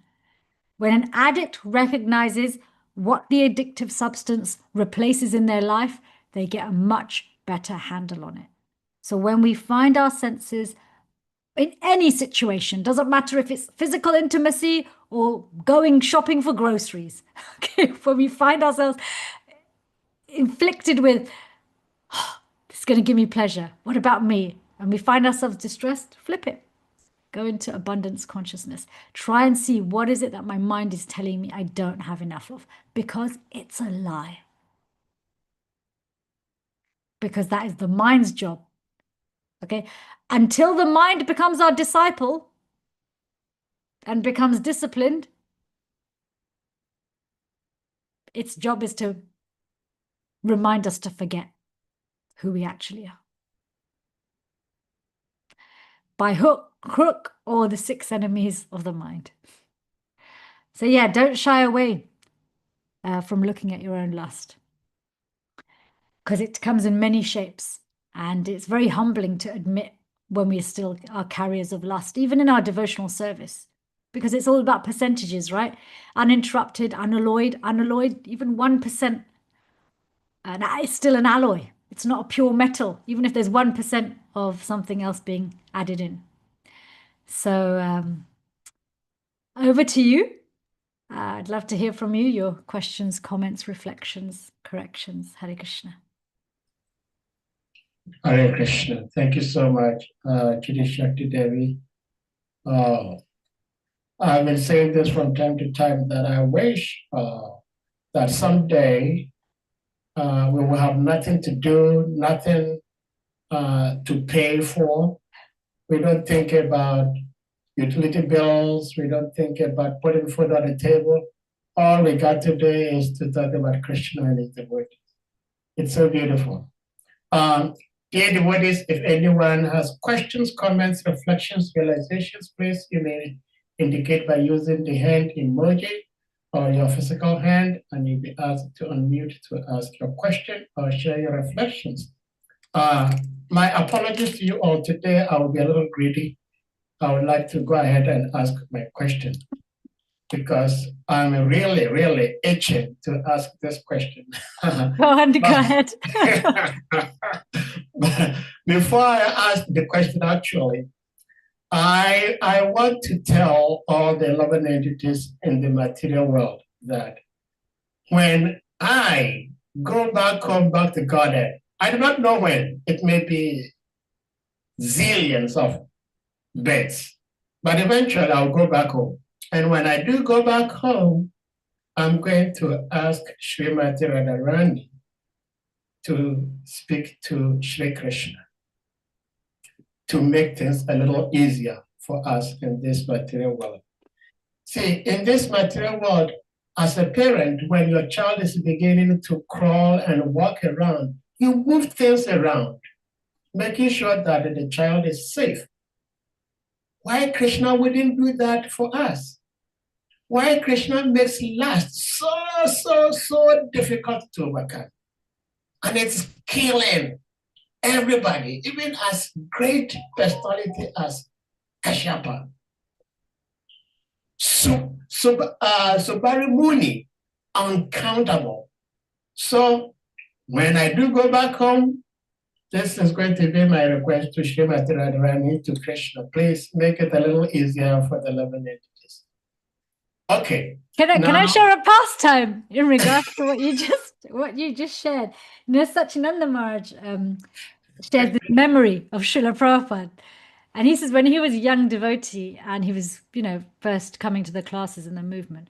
When an addict recognizes what the addictive substance replaces in their life, they get a much better handle on it. So when we find our senses in any situation, doesn't matter if it's physical intimacy or going shopping for groceries, okay, when we find ourselves inflicted with, this is going to give me pleasure, what about me? And we find ourselves distressed, flip it. Go into abundance consciousness. Try and see, what is it that my mind is telling me I don't have enough of? Because it's a lie. Because that is the mind's job. Okay? Until the mind becomes our disciple and becomes disciplined, its job is to remind us to forget who we actually are. By hook, crook, or the 6 enemies of the mind. So yeah, don't shy away from looking at your own lust, because it comes in many shapes. And it's very humbling to admit when we still are carriers of lust, even in our devotional service, because it's all about percentages, right? Uninterrupted, unalloyed, even 1%. And it's still an alloy. It's not a pure metal, even if there's 1% of something else being added in. So over to you. I'd love to hear from you, your questions, comments, reflections, corrections. Hare Krishna. Hare Krishna. Thank you so much, Chidi SAKTIDEVI. I've been saying this from time to time that I wish that someday we will have nothing to do, nothing to pay for. We don't think about utility bills. We don't think about putting food on the table. All we got to do is to talk about Krishna and his devotees. It's so beautiful. Dear devotees, if anyone has questions, comments, reflections, realizations, please you may indicate by using the hand emoji or your physical hand, and you'll be asked to unmute to ask your question or share your reflections. My apologies to you all today. I will be a little greedy. I would like to go ahead and ask my question because I'm really, really itching to ask this question. Go ahead. Before I ask the question, actually, I want to tell all the 11 entities in the material world that when I go back home, back to Godhead, I do not know when. It may be zillions of beds, but eventually I'll go back home. And when I do go back home, I'm going to ask Srimati Radharani to speak to Shri Krishna to make things a little easier for us in this material world. See, in this material world, as a parent, when your child is beginning to crawl and walk around, you move things around, making sure that the child is safe. Why Krishna wouldn't do that for us? Why Krishna makes lust so difficult to overcome? And it's killing everybody, even as great personality as Kashyapa. Subari Muni, uncountable. So when I do go back home, this is going to be my request to Srimati Radharani, to Krishna. Please make it a little easier for the 11 entities. Okay. Can I share a pastime in regards to what you just shared? You know, Satchidananda Maharaj shared the memory of Srila Prabhupada. And he says when he was a young devotee and he was, first coming to the classes in the movement,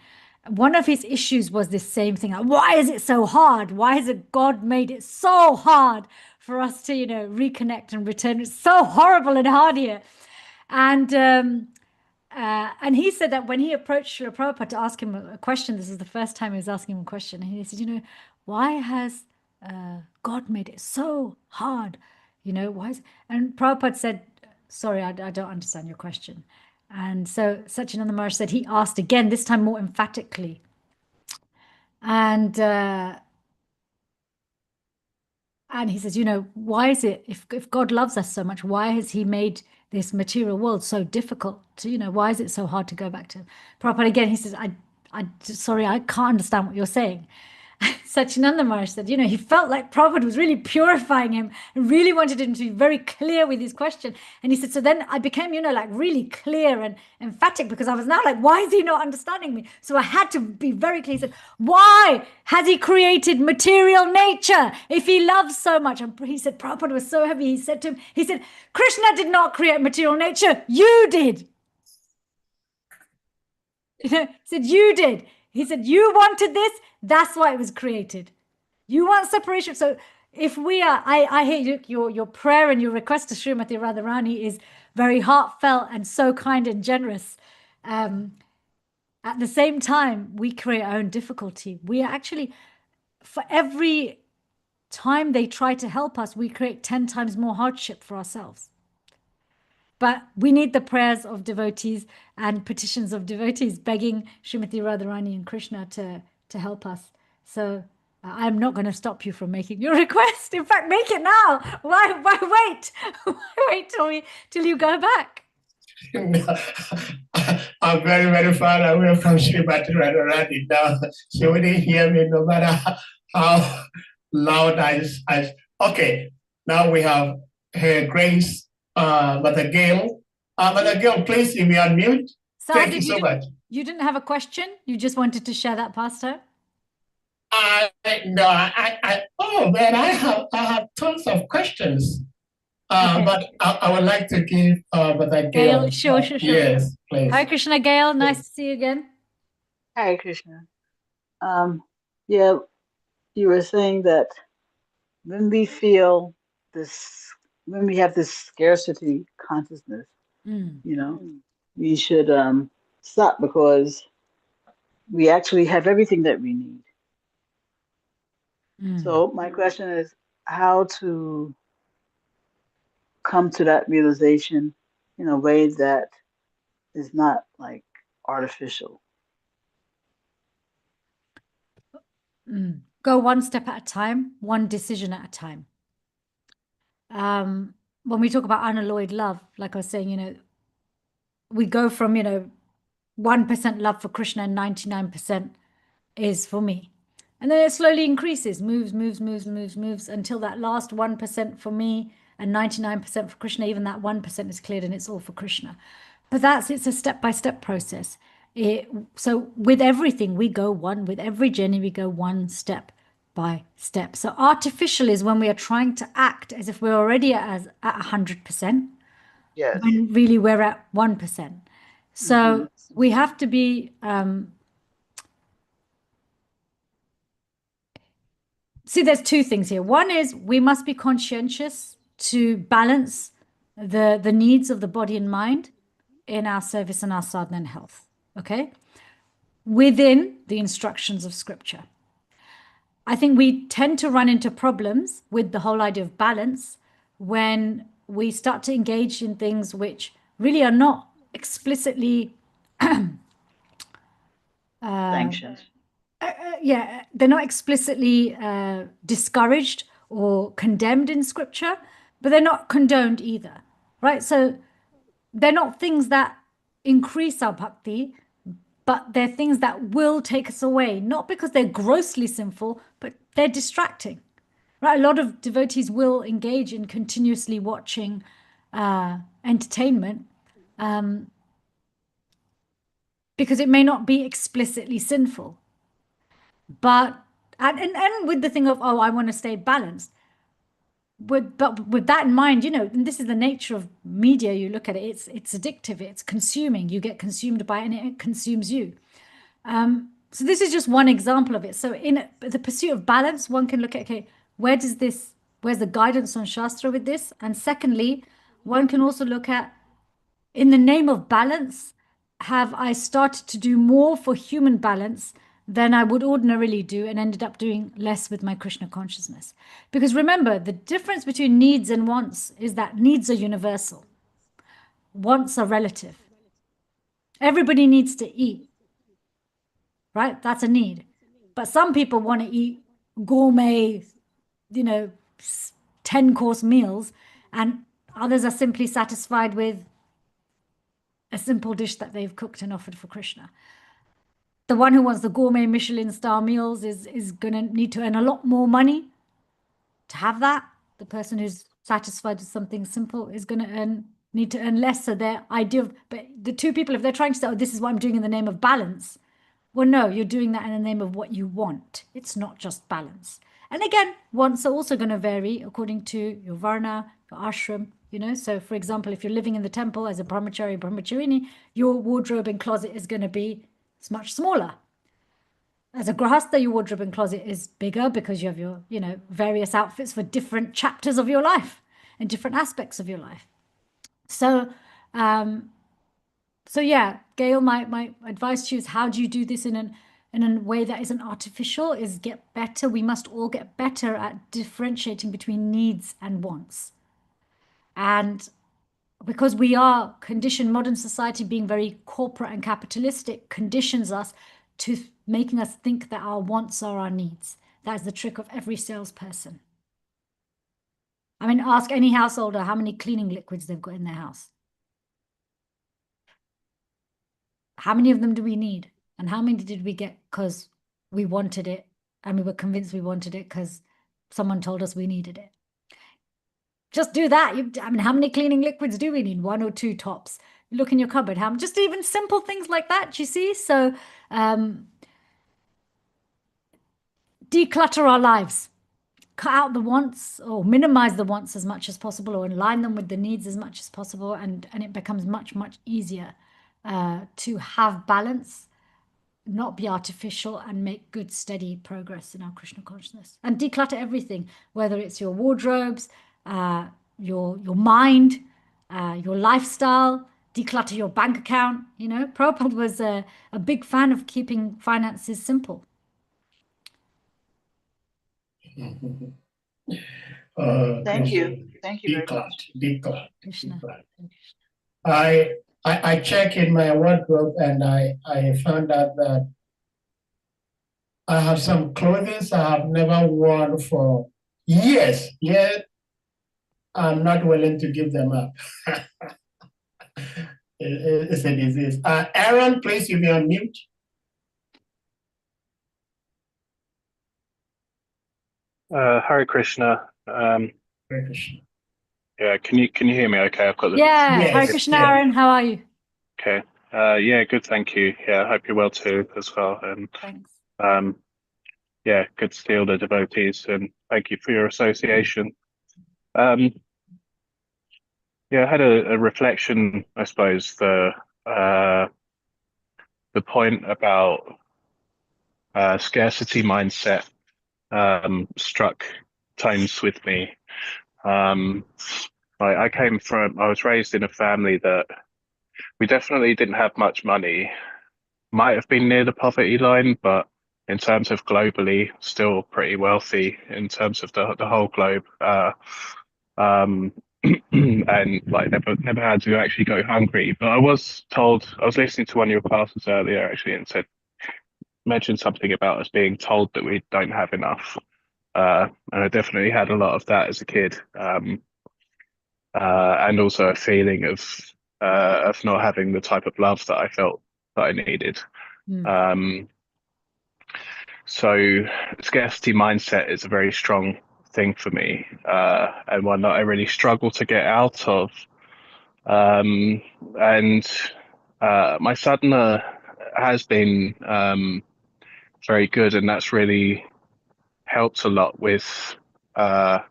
one of his issues was this same thing. Like, why is it so hard? Why has God made it so hard for us to, reconnect and return? It's so horrible and hard here. And he said that when he approached Srila Prabhupada to ask him a question, this is the first time he was asking him a question, and he said, why has God made it so hard? Why is... And Prabhupada said, sorry, I don't understand your question. And so Satchidananda Maharaj said he asked again, this time more emphatically. And he says, why is it, if God loves us so much, why has he made this material world so difficult to, why is it so hard to go back to Prabhupada again? He says, sorry, I can't understand what you're saying. Satchidananda Maharaj said, he felt like Prabhupada was really purifying him and really wanted him to be very clear with his question. And he said, so then I became, really clear and emphatic because I was now like, why is he not understanding me? So I had to be very clear. He said, why has he created material nature if he loves so much? And he said, Prabhupada was so heavy. He said to him, Krishna did not create material nature. You did. He said, you did. He said, you wanted this. That's why it was created. You want separation. So if we are, I hear your prayer and your request to Srimati Radharani is very heartfelt and so kind and generous. At the same time, we create our own difficulty. We are actually, for every time they try to help us, we create 10 times more hardship for ourselves. But we need the prayers of devotees and petitions of devotees begging Srimati Radharani and Krishna to help us. So I'm not going to stop you from making your request. In fact, make it now. Why wait? Why wait till you go back? I'm very, very far away from Sri Radharani now. She wouldn't hear me no matter how loud I. Okay, now we have Her Grace, Mother Gail. Mother Gail, please, if you are mute. Thank you so much. You didn't have a question? You just wanted to share that past her? No, oh man, I have tons of questions. Okay. But I would like to give Mother Gail. Sure. Yes, please. Hi, Krishna. Gail, nice to see you again. Hi, Krishna. Yeah, you were saying that when we feel this, when we have this scarcity consciousness, we should stop, because we actually have everything that we need. So my question is how to come to that realization in a way that is not like artificial. Go one step at a time, one decision at a time. When we talk about unalloyed love, like I was saying, we go from, 1% love for Krishna and 99% is for me. And then it slowly increases, moves until that last 1% for me and 99% for Krishna. Even that 1% is cleared and it's all for Krishna. But it's a step-by-step process. So with everything, we go one, with every journey, we go one step by step. So artificial is when we are trying to act as if we're already at 100%. Yes. When really we're at 1%. So we have to be, see, there's two things here. One is we must be conscientious to balance the needs of the body and mind in our service and our sadhana and health, okay? Within the instructions of scripture. I think we tend to run into problems with the whole idea of balance when we start to engage in things which really are not explicitly sanctioned. They're not explicitly discouraged or condemned in scripture, but they're not condoned either, right? So they're not things that increase our bhakti, but they're things that will take us away, not because they're grossly sinful, but they're distracting, right? A lot of devotees will engage in continuously watching entertainment because it may not be explicitly sinful. But, and with the thing of, oh, I want to stay balanced. But with that in mind, and this is the nature of media, you look at it, it's addictive, it's consuming, you get consumed by it and it consumes you. So this is just one example of it. So in the pursuit of balance, one can look at, okay, where's the guidance on Shastra with this? And secondly, one can also look at, in the name of balance, have I started to do more for human balance than I would ordinarily do and ended up doing less with my Krishna consciousness? Because remember, the difference between needs and wants is that needs are universal. Wants are relative. Everybody needs to eat, right? That's a need. But some people want to eat gourmet, 10-course meals, and others are simply satisfied with a simple dish that they've cooked and offered for Krishna. The one who wants the gourmet Michelin star meals is going to need to earn a lot more money to have that. The person who's satisfied with something simple is going to need to earn less. So their idea of, but the two people, if they're trying to say, oh, this is what I'm doing in the name of balance. Well, no, you're doing that in the name of what you want. It's not just balance. And again, wants are also going to vary according to your varna, your ashram, So for example, if you're living in the temple as a brahmachari, brahmacharini, your wardrobe and closet is going to be much smaller. As a grahastha, your wardrobe and closet is bigger because you have your, various outfits for different chapters of your life and different aspects of your life. So, yeah, Gail, my advice to you is, how do you do this in a way that isn't artificial? Is get better. We must all get better at differentiating between needs and wants. And because we are conditioned, modern society being very corporate and capitalistic conditions us to making us think that our wants are our needs. That is the trick of every salesperson. I mean, ask any householder how many cleaning liquids they've got in their house. How many of them do we need? And how many did we get because we wanted it and we were convinced we wanted it because someone told us we needed it? Just do that. I mean, how many cleaning liquids do we need? 1 or 2 tops. You look in your cupboard. Just even simple things like that, you see? So declutter our lives. Cut out the wants or minimize the wants as much as possible, or align them with the needs as much as possible. And it becomes much, much easier to have balance, not be artificial, and make good, steady progress in our Krishna consciousness. And declutter everything, whether it's your wardrobes, your mind, your lifestyle, declutter your bank account. You know, Prabhupada was a big fan of keeping finances simple. Thank Krishna. you. Thank you very much. Krishna. I check in my wardrobe and I found out that I have some clothes I have never worn for years, yet I'm not willing to give them up. It's a disease. Aaron, please, you be on mute. Hare Krishna. Hare Krishna. Yeah, can you hear me okay? I've got the Yeah, Yes, Hare Krishna, yes. Aaron, how are you? okay. Yeah, good, thank you. Yeah, I hope you're well too as well. And Thanks. yeah, good to see all the devotees, and thank you for your association. Yeah, I had a reflection, I suppose, the point about scarcity mindset struck tones with me. I was raised in a family that we definitely didn't have much money. Might have been near the poverty line, but in terms of globally, still pretty wealthy in terms of the whole globe. And like never had to actually go hungry. But I was listening to one of your classes earlier actually, and mentioned something about us being told that we don't have enough. And I definitely had a lot of that as a kid. And also a feeling of not having the type of love that I felt that I needed. So scarcity mindset is a very strong thing for me, and one that I really struggle to get out of. And my sadhana has been very good, and that's really helped a lot with that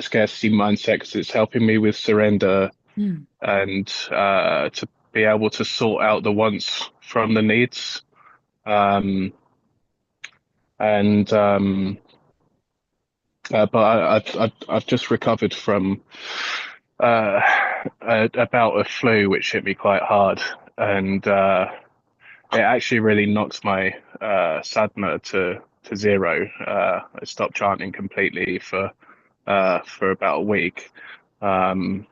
scarcity mindset, because it's helping me with surrender and to be able to sort out the wants from the needs. But I've just recovered from a bout of flu, which hit me quite hard, and it actually really knocked my sadhana to zero. I stopped chanting completely for about a week, and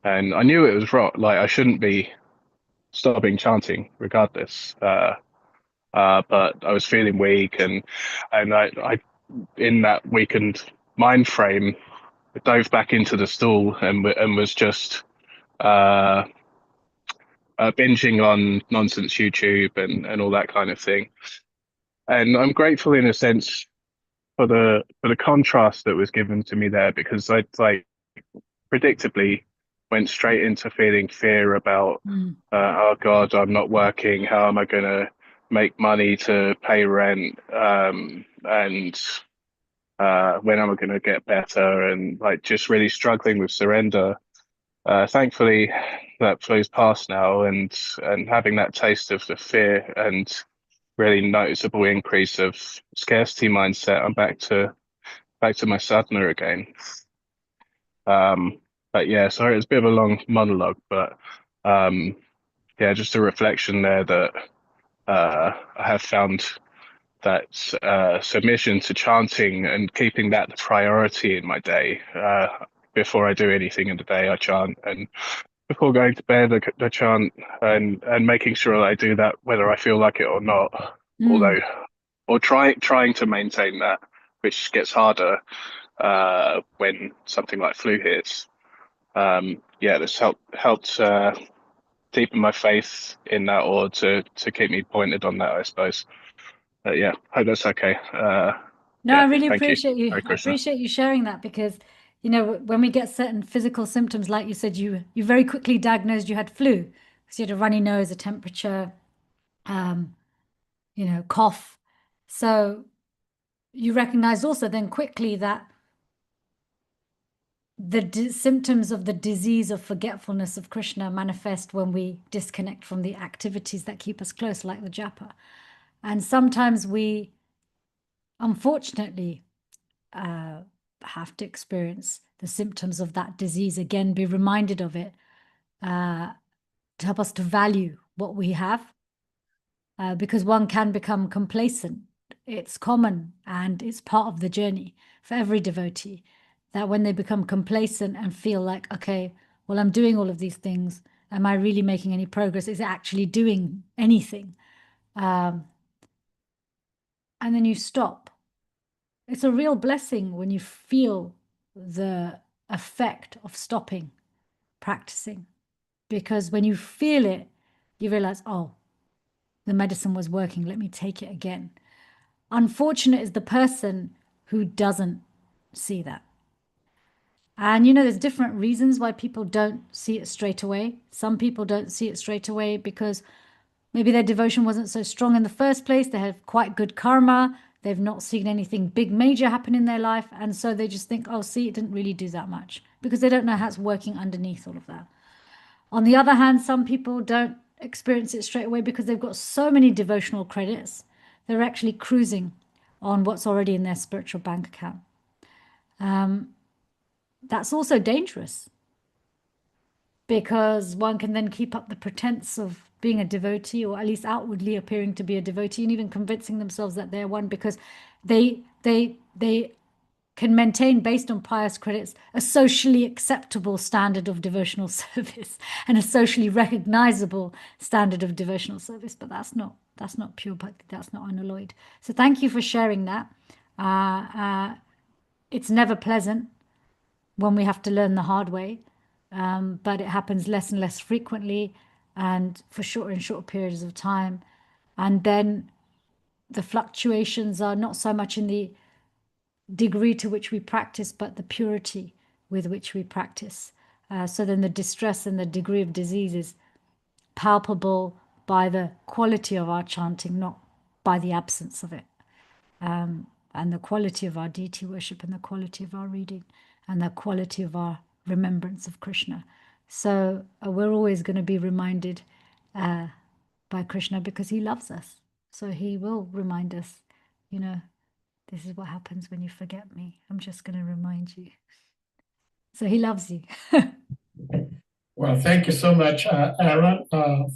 I knew it was wrong. Like, I shouldn't be stopping chanting regardless. But I was feeling weak, and I in that weakened mind frame, dove back into the stool and was just binging on nonsense YouTube and all that kind of thing. And I'm grateful in a sense for the contrast that was given to me there, because I like predictably went straight into feeling fear about oh God, I'm not working. How am I going to make money to pay rent? And when am I going to get better? And like just really struggling with surrender. Thankfully, that flu's past now, and having that taste of the fear and really noticeable increase of scarcity mindset, I'm back to my sadhana again. But yeah, sorry, it's a bit of a long monologue, but yeah, just a reflection there that I have found that submission to chanting and keeping that the priority in my day. Before I do anything in the day, I chant, and before going to bed, I chant, and making sure that I do that whether I feel like it or not. Although or trying to maintain that, which gets harder when something like flu hits. Yeah, this helped deepen my faith in that, or to keep me pointed on that, I suppose. Yeah, hope that's okay. No, Yeah, I really thank you. appreciate you. Hare I Krishna. appreciate you sharing that, because, you know, when we get certain physical symptoms, like you said, you very quickly diagnosed you had flu because you had a runny nose, a temperature, you know, cough. So you recognized also then quickly that the symptoms of the disease of forgetfulness of Krishna manifest when we disconnect from the activities that keep us close, like the japa. And sometimes we, unfortunately, have to experience the symptoms of that disease again, be reminded of it, to help us to value what we have, because one can become complacent. It's common and it's part of the journey for every devotee, that when they become complacent and feel like, okay, well, I'm doing all of these things, am I really making any progress? Is it actually doing anything? And then you stop. It's a real blessing when you feel the effect of stopping practicing, because when you feel it, you realize, oh, the medicine was working, let me take it again. Unfortunate is the person who doesn't see that. And you know, there's different reasons why people don't see it straight away. Some people don't see it straight away because maybe their devotion wasn't so strong in the first place. They have quite good karma. They've not seen anything big major happen in their life. And so they just think, oh, see, it didn't really do that much, because they don't know how it's working underneath all of that. On the other hand, some people don't experience it straight away because they've got so many devotional credits. They're actually cruising on what's already in their spiritual bank account. That's also dangerous, because one can then keep up the pretense of being a devotee, or at least outwardly appearing to be a devotee, and even convincing themselves that they're one, because they can maintain, based on pious credits, a socially acceptable standard of devotional service and a socially recognizable standard of devotional service. But that's not pure bhakti, that's not unalloyed. So thank you for sharing that. It's never pleasant when we have to learn the hard way, but it happens less and less frequently and for shorter and shorter periods of time. And then the fluctuations are not so much in the degree to which we practice, but the purity with which we practice. So then the distress and the degree of disease is palpable by the quality of our chanting, not by the absence of it. And the quality of our deity worship, and the quality of our reading, and the quality of our remembrance of Krishna. So we're always going to be reminded by Krishna, because he loves us. So he will remind us, you know, this is what happens when you forget me. I'm just going to remind you. So he loves you. Well, thank you so much, Aaron,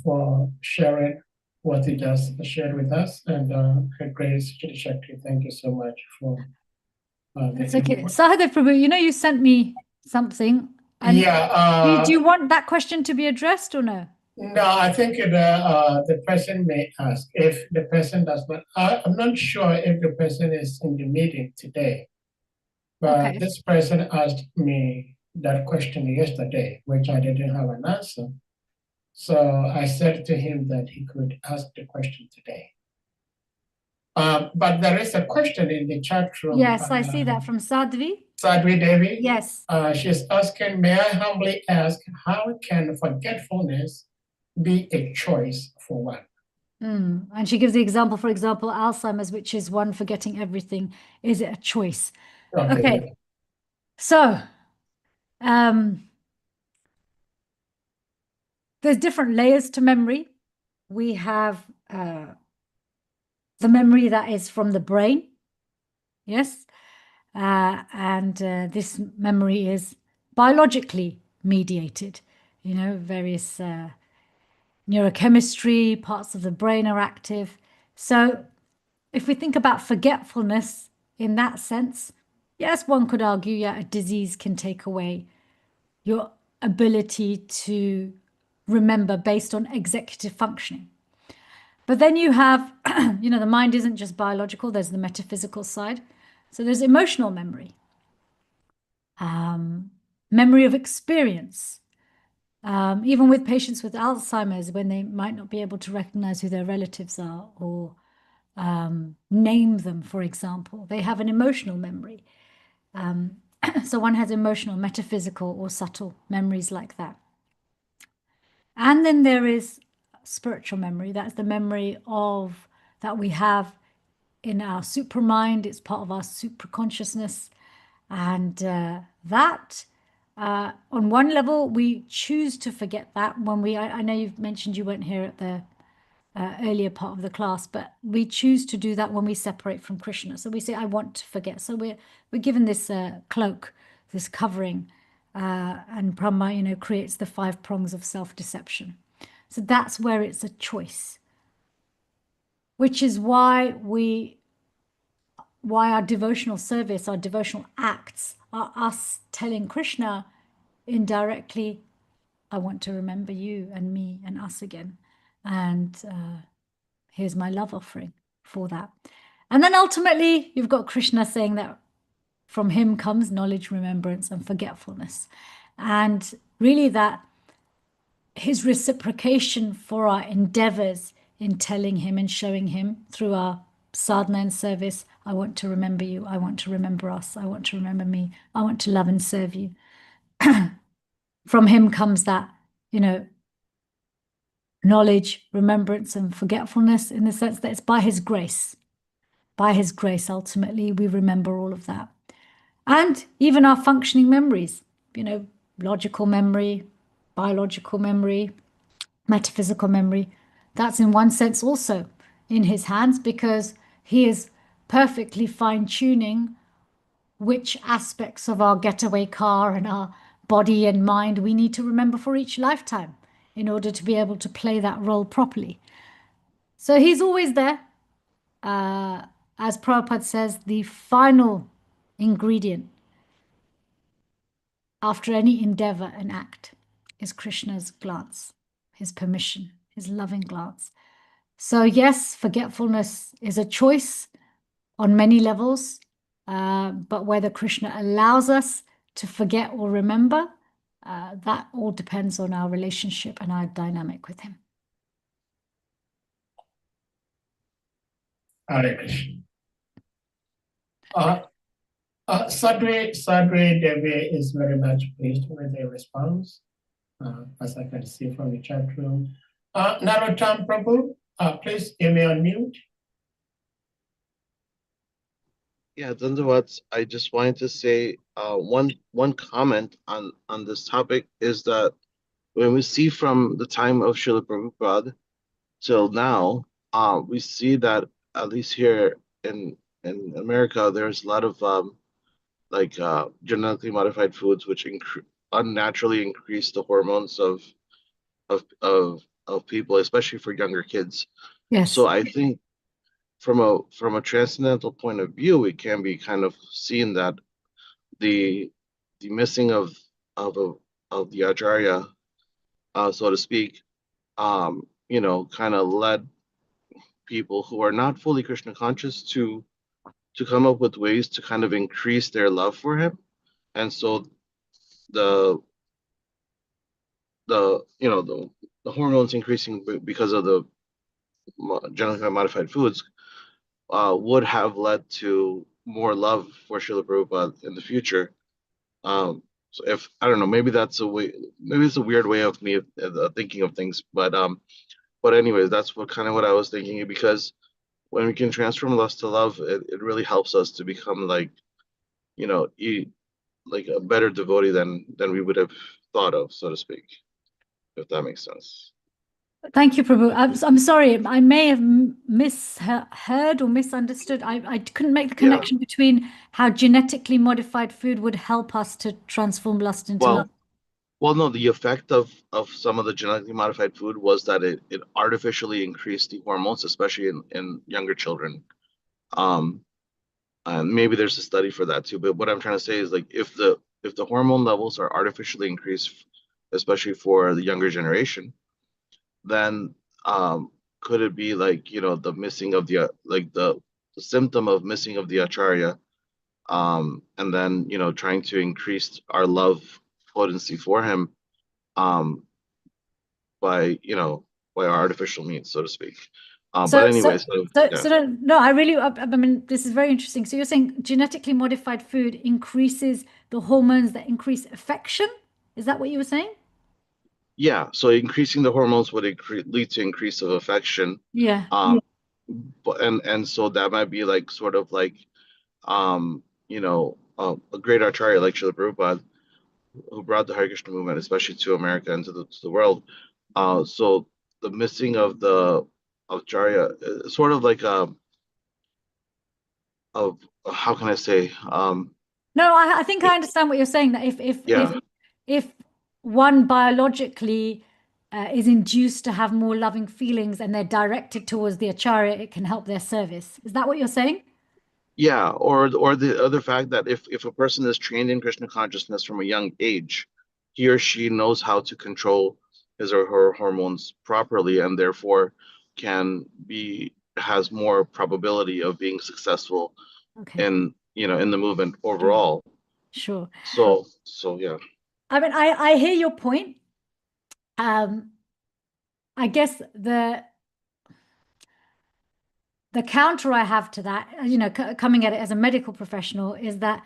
for sharing what you just shared with us. And Her Grace Chitty Shakti, thank you so much for That's okay. Sahadev Prabhu, you know, you sent me something. And yeah. do you want that question to be addressed or no? No, I think the person may ask. If the person does not, I'm not sure if the person is in the meeting today, but Okay. this person asked me that question yesterday, which I didn't have an answer. So I said to him that he could ask the question today. But there is a question in the chat room. Yes, I see that from Sadhvi. Sadhvi Devi. Yes. She's asking, may I humbly ask, how can forgetfulness be a choice for one? And she gives the example, for example, Alzheimer's, which is one forgetting everything. Is it a choice? Okay. So there's different layers to memory. We have the memory that is from the brain. Yes. And this memory is biologically mediated. You know, various neurochemistry, parts of the brain are active. So if we think about forgetfulness in that sense, yes, one could argue, yeah, a disease can take away your ability to remember based on executive functioning. But then you have, the mind isn't just biological, there's the metaphysical side. So there's emotional memory, memory of experience. Even with patients with Alzheimer's, when they might not be able to recognize who their relatives are or name them, for example, they have an emotional memory. So one has emotional, metaphysical, or subtle memories like that. And then there is spiritual memory. That's the memory that we have in our supramind. It's part of our supraconsciousness. And that, on one level, we choose to forget that when I know you've mentioned you weren't here at the earlier part of the class, but we choose to do that when we separate from Krishna. So we say, I want to forget. So we're given this cloak, this covering, and Brahma, creates the 5 prongs of self-deception. So that's where it's a choice, which is why our devotional service, our devotional acts are us telling Krishna indirectly, I want to remember you and me and us again. And here's my love offering for that. And then ultimately, you've got Krishna saying that from him comes knowledge, remembrance, and forgetfulness. And really that his reciprocation for our endeavors in telling him and showing him through our sadhana and service, I want to remember you, I want to remember us, I want to remember me, I want to love and serve you. From him comes that, knowledge, remembrance, and forgetfulness, in the sense that it's by his grace. By his grace, ultimately, we remember all of that. And even our functioning memories, logical memory, biological memory, metaphysical memory, that's in one sense also in his hands, because he is perfectly fine-tuning which aspects of our getaway car and our body and mind we need to remember for each lifetime in order to be able to play that role properly. So he's always there. As Prabhupada says, the final ingredient after any endeavor and act is Krishna's glance, his permission, his loving glance. So yes, forgetfulness is a choice on many levels, but whether Krishna allows us to forget or remember, that all depends on our relationship and our dynamic with him. Hare Krishna. Sadri Devi is very much pleased with the response, as I can see from the chat room. Narottam Prabhu, please, you may unmute. Yeah, Dandavats, I just wanted to say one comment on this topic is that when we see from the time of Srila Prabhupada till now, we see that at least here in America, there's a lot of genetically modified foods which unnaturally increase the hormones of people, especially for younger kids. Yes. So I think from a transcendental point of view, it can be kind of seen that the missing of the acharya, so to speak, kind of led people who are not fully Krishna conscious to come up with ways to kind of increase their love for him. And so the hormones increasing because of the genetically modified foods would have led to more love for Srila Prabhupada in the future. So if I don't know, maybe that's a way, maybe it's a weird way of me thinking of things, but anyways, that's what I was thinking, because when we can transform lust to love, it really helps us to become like a better devotee than we would have thought of, so to speak, if that makes sense. Thank you, Prabhu. I'm sorry, I may have misheard or misunderstood. I couldn't make the connection between how genetically modified food would help us to transform lust into love. Well, no, the effect of some of the genetically modified food was that it artificially increased the hormones, especially in younger children. And maybe there's a study for that too. But what I'm trying to say is, like, if the hormone levels are artificially increased, especially for the younger generation, then could it be like, you know, the missing of the like the symptom of missing of the acharya, and then, you know, trying to increase our love potency for him, um, by, you know, by artificial means, so to speak. But anyway, yeah. No, I mean, this is very interesting. So you're saying genetically modified food increases the hormones that increase affection? Is that what you were saying? Yeah, so increasing the hormones would lead to increase of affection. Yeah. But and so that might be like sort of like, you know, a great acharya like Srila Prabhupada, who brought the Hare Krishna movement, especially to America and to the world. So the missing of the of acharya is sort of like of how can I say, No, I think I understand what you're saying, that if one biologically is induced to have more loving feelings and they're directed towards the acharya, it can help their service. Is that what you're saying? yeah, or the other fact that if a person is trained in Krishna consciousness from a young age, he or she knows how to control his or her hormones properly, and therefore has more probability of being successful in, you know, in the movement overall. Sure. So yeah. I mean, I hear your point. I guess the counter I have to that, you know, coming at it as a medical professional, is that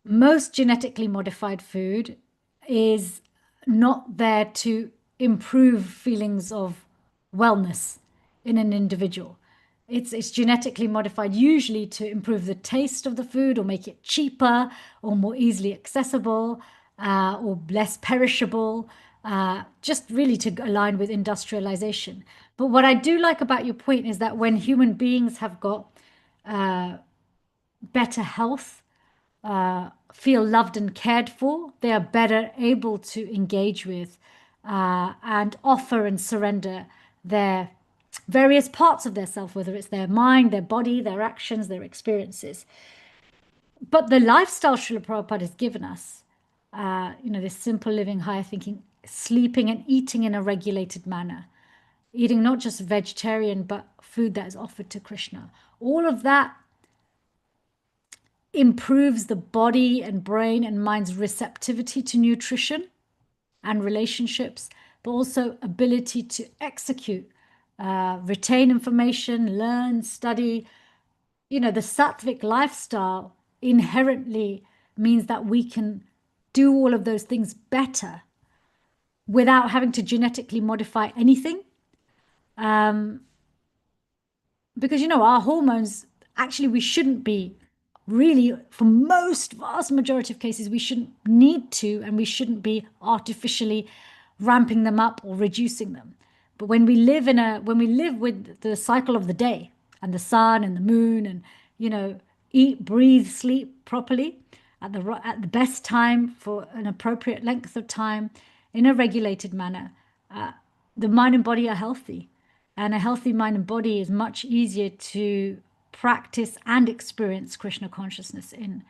most genetically modified food is not there to improve feelings of wellness in an individual. It's genetically modified usually to improve the taste of the food or make it cheaper or more easily accessible, or less perishable, just really to align with industrialization. But what I do like about your point is that when human beings have got better health, feel loved and cared for, they are better able to engage with and offer and surrender their various parts of their self, whether it's their mind, their body, their actions, their experiences. But the lifestyle Srila Prabhupada has given us, you know, this simple living, higher thinking, sleeping and eating in a regulated manner, eating not just vegetarian, but food that is offered to Krishna. All of that improves the body and brain and mind's receptivity to nutrition and relationships, but also ability to execute, retain information, learn, study. You know, the sattvic lifestyle inherently means that we can do all of those things better without having to genetically modify anything. Because, you know, our hormones, actually, we shouldn't be really, for most vast majority of cases, we shouldn't need to, and we shouldn't be artificially ramping them up or reducing them. But when we live with the cycle of the day and the sun and the moon, and, you know, eat, breathe, sleep properly at the best time for an appropriate length of time in a regulated manner, the mind and body are healthy. And a healthy mind and body is much easier to practice and experience Krishna consciousness in.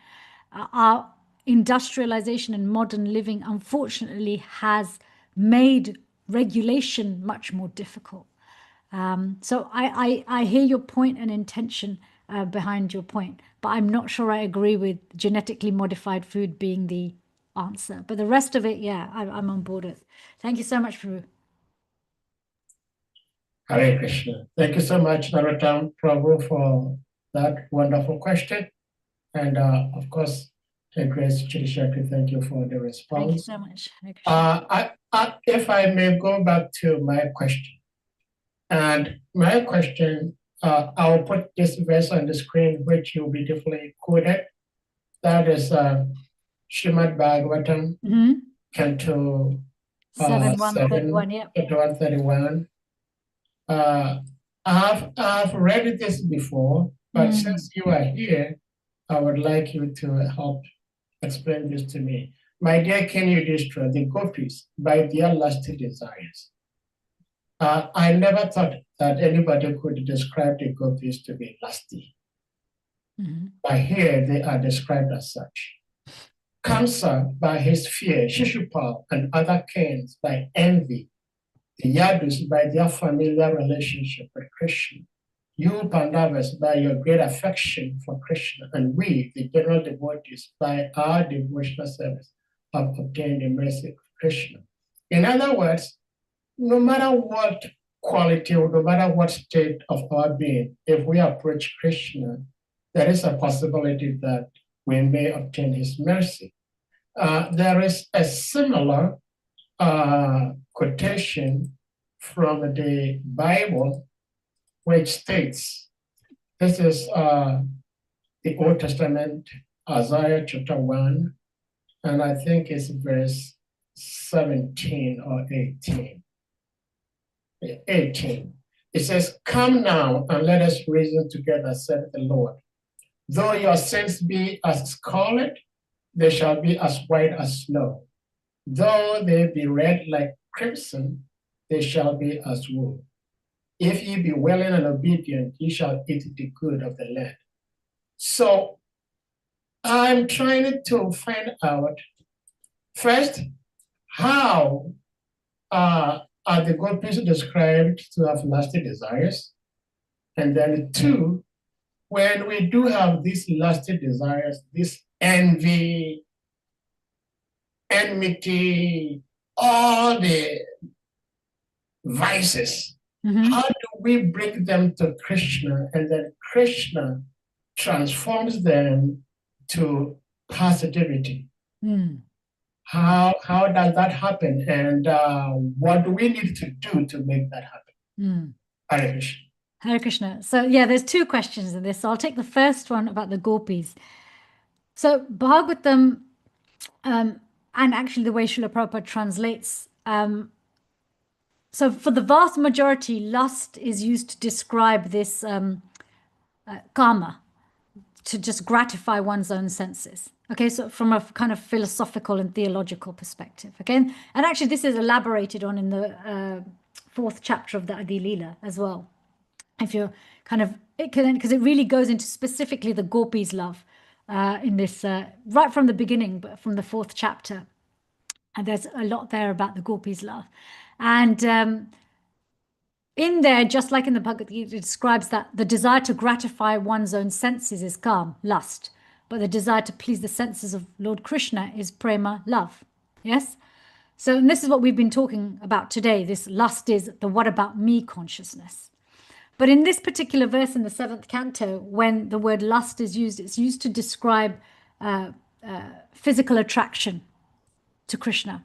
Our industrialization and modern living, unfortunately, has made regulation much more difficult. So I hear your point and intention behind your point, but I'm not sure I agree with genetically modified food being the answer. But the rest of it, yeah, I'm on board with. Thank you so much, Prabhu. Hare Krishna. Thank you so much, Narottam Prabhu, for that wonderful question. And of course, Grace Chirishakti, thank you for the response. Thank you so much. Hare Krishna. If I may go back to my question. And my question, I'll put this verse on the screen, which you beautifully quoted. That is Srimad Bhagavatam, Canto 7:131, yeah. 131. I've read this before, but since you are here, I would like you to help explain this to me. My dear King Yudhishthira, the gopis, by their lusty desires. I never thought that anybody could describe the gopis to be lusty. But here they are described as such. Kamsa by his fear, Shishupal and other kings by envy, the Yadus by their familiar relationship with Krishna, you Pandavas by your great affection for Krishna, and we, the general devotees, by our devotional service, have obtained the mercy of Krishna. In other words, no matter what quality or no matter what state of our being, if we approach Krishna, there is a possibility that we may obtain his mercy. There is a similar quotation from the Bible, which states, this is the Old Testament, Isaiah chapter 1, and I think it's verse 17 or 18. 18. It says, come now and let us reason together, said the Lord. Though your sins be as scarlet, they shall be as white as snow. Though they be red like crimson, they shall be as wool. If ye be willing and obedient, ye shall eat the good of the land. So I'm trying to find out, first, how are the gopis described to have lusty desires? And then two, when we do have these lusty desires, this envy, enmity, all the vices, how do we bring them to Krishna, and then Krishna transforms them to positivity? How does that happen, and what do we need to do to make that happen? Hare Krishna. Hare Krishna. So yeah, there's two questions in this. So I'll take the first one about the gopis. So Bhagavatam, and actually the way Srila Prabhupada translates, so for the vast majority, lust is used to describe this karma, to just gratify one's own senses. Okay, so from a kind of philosophical and theological perspective. Okay, and actually this is elaborated on in the 4th chapter of the Adi Leela as well. If you're kind of, because it really goes into specifically the gopis' love in this, right from the beginning, but from the 4th chapter. And there's a lot there about the gopis' love. And in there, just like in the Bhagavad Gita, it describes that the desire to gratify one's own senses is kam, lust. But the desire to please the senses of Lord Krishna is prema, love. Yes? So and this is what we've been talking about today. This lust is the what about me consciousness. But in this particular verse in the 7th canto, when the word lust is used, it's used to describe physical attraction to Krishna,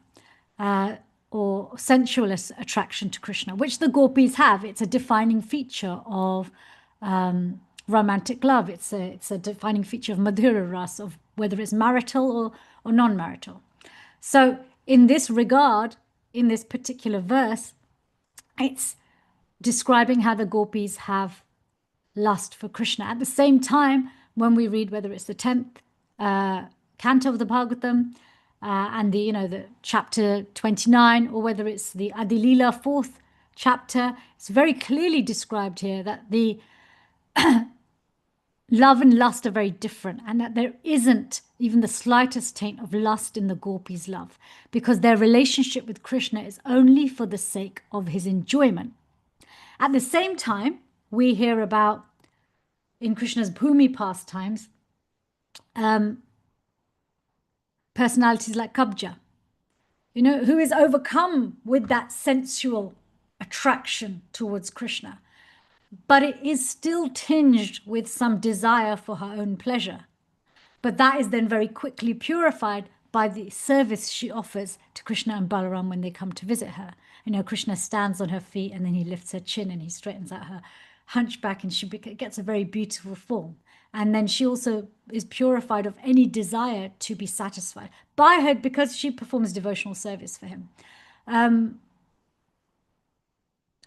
or sensualist attraction to Krishna, which the gopis have. It's a defining feature of romantic love. It's a defining feature of Madhura Ras, of whether it's marital or non-marital. So in this regard, in this particular verse, it's describing how the gopis have lust for Krishna. At the same time, when we read whether it's the 10th canto of the Bhagavatam and the chapter 29, or whether it's the Adi Leela 4th chapter, it's very clearly described here that the love and lust are very different, and that there isn't even the slightest taint of lust in the gopis' love, because their relationship with Krishna is only for the sake of his enjoyment. At the same time, we hear about, in Krishna's Bhumi pastimes, personalities like Kabja, who is overcome with that sensual attraction towards Krishna. But it is still tinged with some desire for her own pleasure. But that is then very quickly purified by the service she offers to Krishna and Balaram when they come to visit her. Krishna stands on her feet, and then he lifts her chin and he straightens out her hunchback, and she gets a very beautiful form. And then she also is purified of any desire to be satisfied by her, because she performs devotional service for him.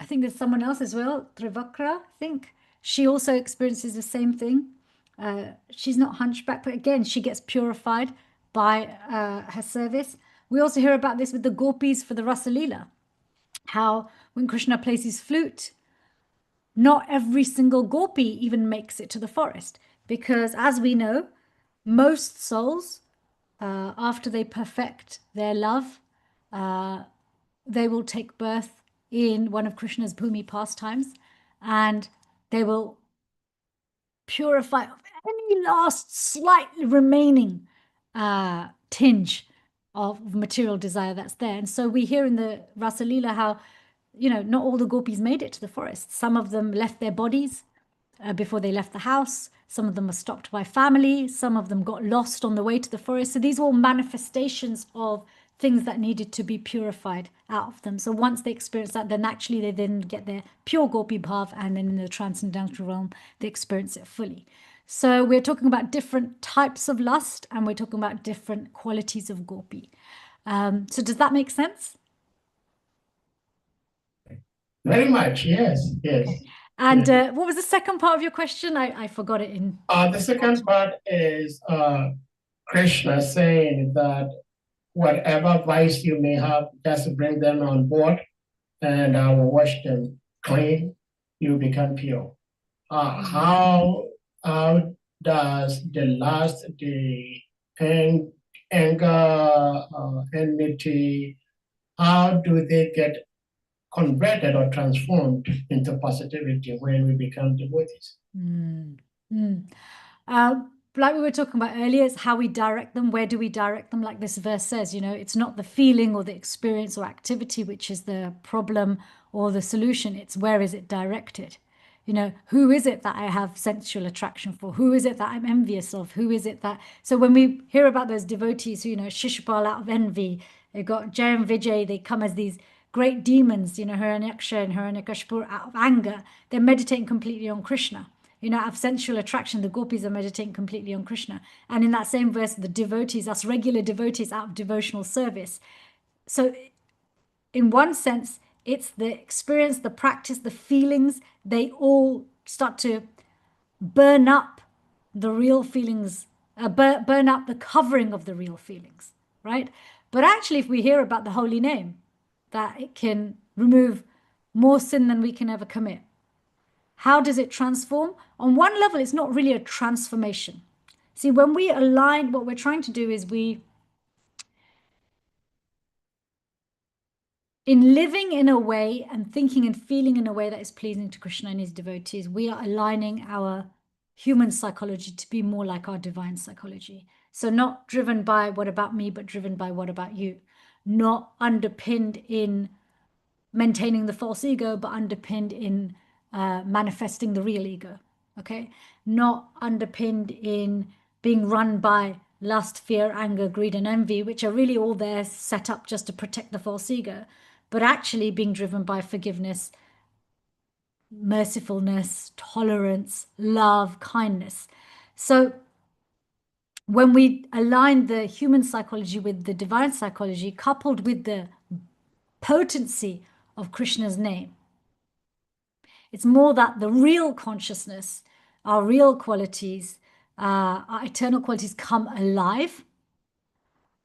I think there's someone else as well, Trivakra, I think. She also experiences the same thing. She's not hunchback, but again, she gets purified by her service. We also hear about this with the gopis for the Rasa Leela. How when Krishna plays his flute, not every single gopi even makes it to the forest. Because as we know, most souls, after they perfect their love, they will take birth in one of Krishna's Bhumi pastimes, and they will purify any last slightly remaining tinge of material desire that's there. And so we hear in the Rasa Leela how, not all the gopis made it to the forest. Some of them left their bodies before they left the house. Some of them were stopped by family. Some of them got lost on the way to the forest. So these are all manifestations of things that needed to be purified out of them. So once they experience that, then actually they then get their pure gopi bhav, and then in the transcendental realm, they experience it fully. So we're talking about different types of lust, and we're talking about different qualities of gopi. So does that make sense? Very much, yes, yes. Okay. And what was the second part of your question? I forgot it in. The second part is Krishna saying that whatever vice you may have, just bring them on board and I will wash them clean, you become pure. How does the lust, the anger, enmity, how do they get converted or transformed into positivity when we become devotees? Like we were talking about earlier, it's how we direct them. Where do we direct them? Like this verse says, it's not the feeling or the experience or activity which is the problem or the solution. It's where is it directed? Who is it that I have sensual attraction for? Who is it that I'm envious of? Who is it that... So when we hear about those devotees who, Shishupal out of envy, they've got Jay and Vijay, they come as these great demons, Hiranyaksha and Hiranyakashipu out of anger. They're meditating completely on Krishna. Out of sensual attraction, the gopis are meditating completely on Krishna. And in that same verse, the devotees, us regular devotees out of devotional service. So in one sense, it's the experience, the practice, the feelings, they all start to burn up the real feelings, burn up the covering of the real feelings, right? But actually, if we hear about the holy name, that it can remove more sin than we can ever commit. How does it transform? On one level, it's not really a transformation. See, when we align, what we're trying to do is in living in a way and thinking and feeling in a way that is pleasing to Krishna and his devotees, we are aligning our human psychology to be more like our divine psychology. So not driven by what about me, but driven by what about you. Not underpinned in maintaining the false ego, but underpinned in manifesting the real ego, okay? Not underpinned in being run by lust, fear, anger, greed, and envy, which are really all there set up just to protect the false ego, but actually being driven by forgiveness, mercifulness, tolerance, love, kindness. So when we align the human psychology with the divine psychology, coupled with the potency of Krishna's name, it's more that the real consciousness, our real qualities, our eternal qualities come alive,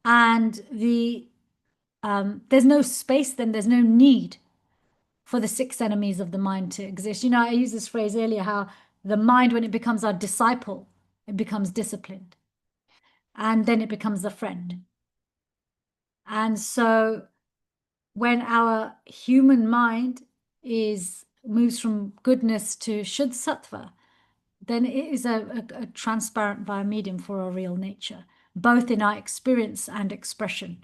and there's no space, then there's no need for the 6 enemies of the mind to exist. I used this phrase earlier, how the mind, when it becomes our disciple, it becomes disciplined, and then it becomes a friend. And so when our human mind moves from goodness to Shuddha Sattva, then it is a transparent biomedium for our real nature, both in our experience and expression.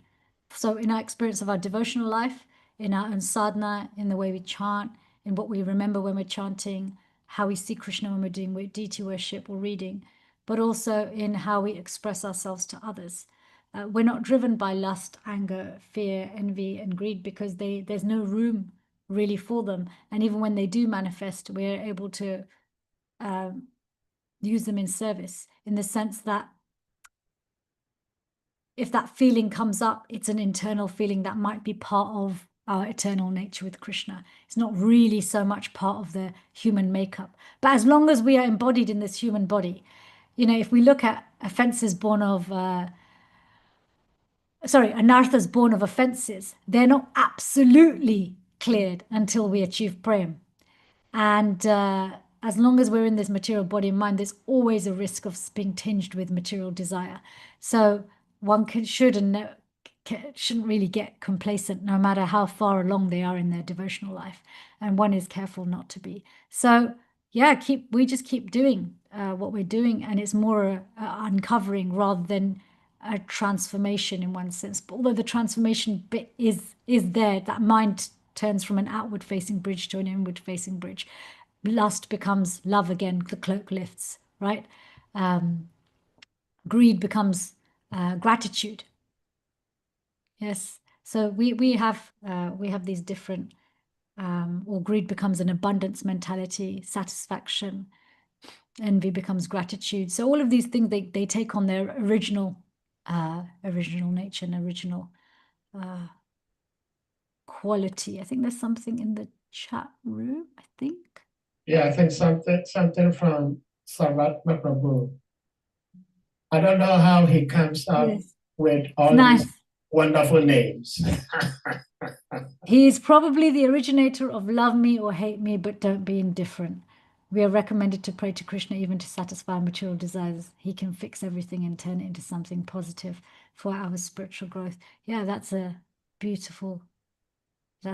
So in our experience of our devotional life, in our own sadhana, in the way we chant, in what we remember when we're chanting, how we see Krishna when we're doing deity worship or reading, but also in how we express ourselves to others. We're not driven by lust, anger, fear, envy, and greed, because there's no room really for them. And even when they do manifest, we're able to use them in service, in the sense that if that feeling comes up, it's an internal feeling that might be part of our eternal nature with Krishna. It's not really so much part of the human makeup. But as long as we are embodied in this human body, if we look at offenses born of anarthas born of offenses, they're not absolutely cleared until we achieve prem. And as long as we're in this material body and mind, there's always a risk of being tinged with material desire. So one should and shouldn't really get complacent no matter how far along they are in their devotional life, and one is careful not to be. So yeah, we just keep doing what we're doing, and it's more uncovering rather than a transformation in one sense. But although the transformation bit is there, that mind turns from an outward facing bridge to an inward facing bridge. Lust becomes love again, the cloak lifts, right? Greed becomes gratitude. Yes. So we have these different, or greed becomes an abundance mentality, satisfaction, envy becomes gratitude. So all of these things, they take on their original nature and original quality. I think there's something in the chat room, I think. Yeah, I think something from Sarat Prabhu. I don't know how he comes up with all these wonderful names. He is probably the originator of love me or hate me, but don't be indifferent. We are recommended to pray to Krishna even to satisfy material desires. He can fix everything and turn it into something positive for our spiritual growth. Yeah, that's a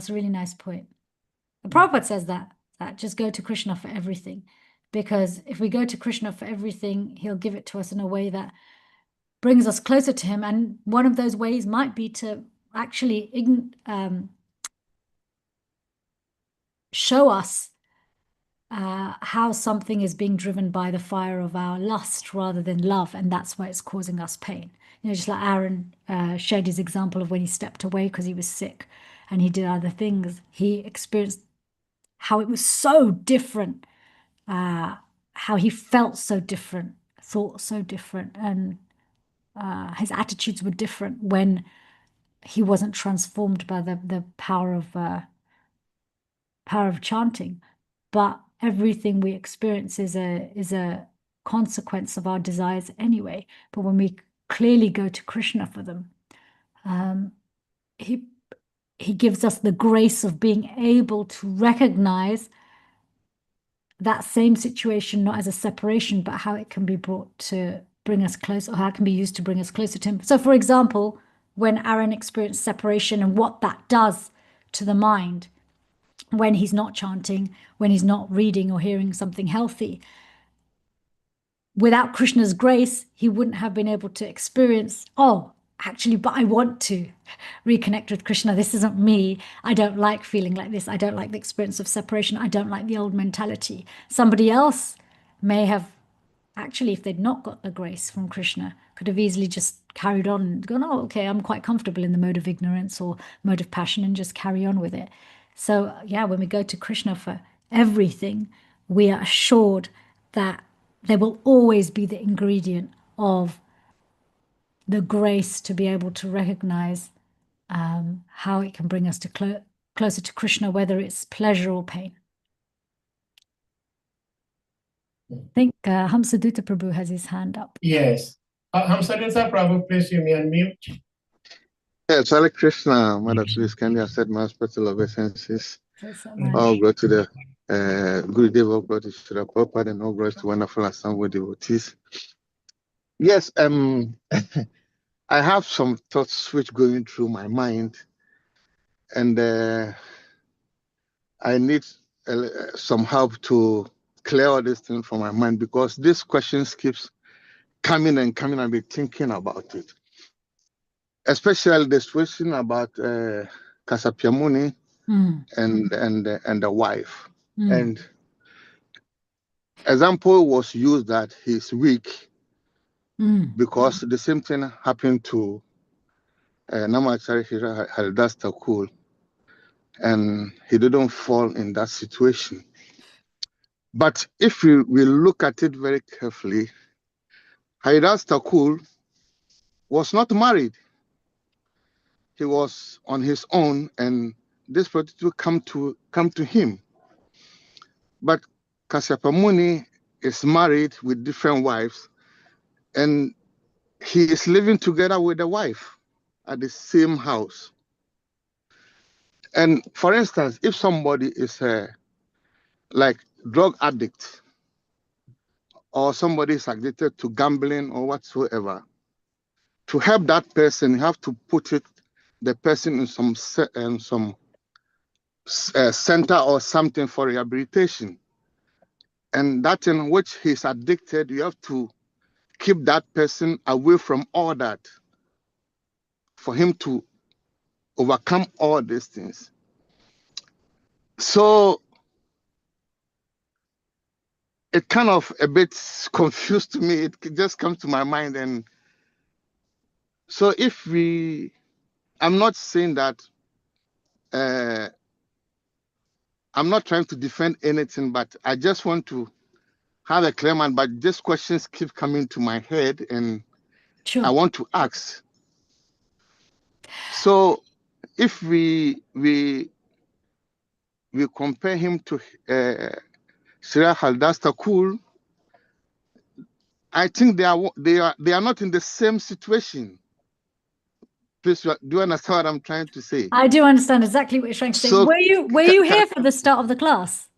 really nice point. The Prabhupada says that just go to Krishna for everything. Because if we go to Krishna for everything, he'll give it to us in a way that brings us closer to him. And one of those ways might be to actually show us how something is being driven by the fire of our lust rather than love, and that's why it's causing us pain. Just like Aaron shared his example of when he stepped away because he was sick and he did other things. He experienced how it was so different, how he felt so different, thought so different, and his attitudes were different when he wasn't transformed by the power of chanting. But everything we experience is a consequence of our desires anyway. But when we clearly go to Krishna for them, he gives us the grace of being able to recognize that same situation not as a separation, but how it can be brought to bring us closer, or how it can be used to bring us closer to him. So for example, when Aaron experienced separation and what that does to the mind when he's not chanting, when he's not reading or hearing something healthy, without Krishna's grace, he wouldn't have been able to experience, oh, actually, but I want to reconnect with Krishna. This isn't me. I don't like feeling like this. I don't like the experience of separation. I don't like the old mentality. Somebody else may have, actually, if they'd not got the grace from Krishna, could have easily just carried on and gone, oh, okay, I'm quite comfortable in the mode of ignorance or mode of passion, and just carry on with it. So yeah, when we go to Krishna for everything, we are assured that there will always be the ingredient of the grace to be able to recognize how it can bring us to closer to Krishna, whether it's pleasure or pain. I think Hamsadutta Prabhu has his hand up. Yes. Hamsadutta Prabhu, please, you may unmute. Yes, Hare Krishna, Mother, please kindly accept my special obeisances. All glory to the Gurudev, all glory to the Prabhupada, and all glory to wonderful assembled devotees. Yes, I have some thoughts which going through my mind, and I need some help to clear all this thing from my mind, because this questions keeps coming and coming, and be thinking about it. Especially the question about Kasapiamuni and the wife. And example was used that he's weak because the same thing happened to Namachari Haridas Thakur, and he didn't fall in that situation. But if we look at it very carefully, Haridas Thakur was not married. He was on his own, and this prostitute come to him. But Kasyapa Muni is married with different wives, and he is living together with the wife at the same house. And for instance, if somebody is like drug addict, or somebody is addicted to gambling or whatsoever, to help that person, you have to put it the person in some center or something for rehabilitation. And that in which he's addicted, you have to keep that person away from all that for him to overcome all these things. So it kind of a bit confused to me. It just comes to my mind. And so if I'm not saying that, I'm not trying to defend anything, but I just want to have a clear mind. But these questions keep coming to my head, and Sure. I want to ask. So if we compare him to Siraj Haldastakul, I think they are not in the same situation. Please, do you understand what I'm trying to say? I do understand exactly what you're trying to say. So, Were you here for the start of the class?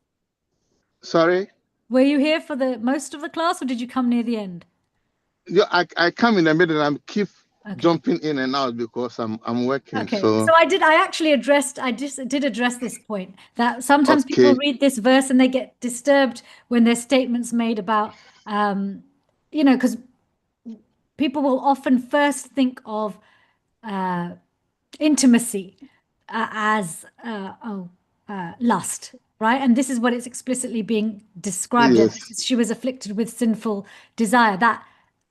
Sorry? Were you here for the most of the class, or did you come near the end? Yeah, I come in the middle and I keep jumping in and out because I'm working. Okay, so I did address this point, that sometimes people read this verse and they get disturbed when there's statements made about, because people will often first think of intimacy as lust, right? And this is what it's explicitly being described as. She was afflicted with sinful desire, that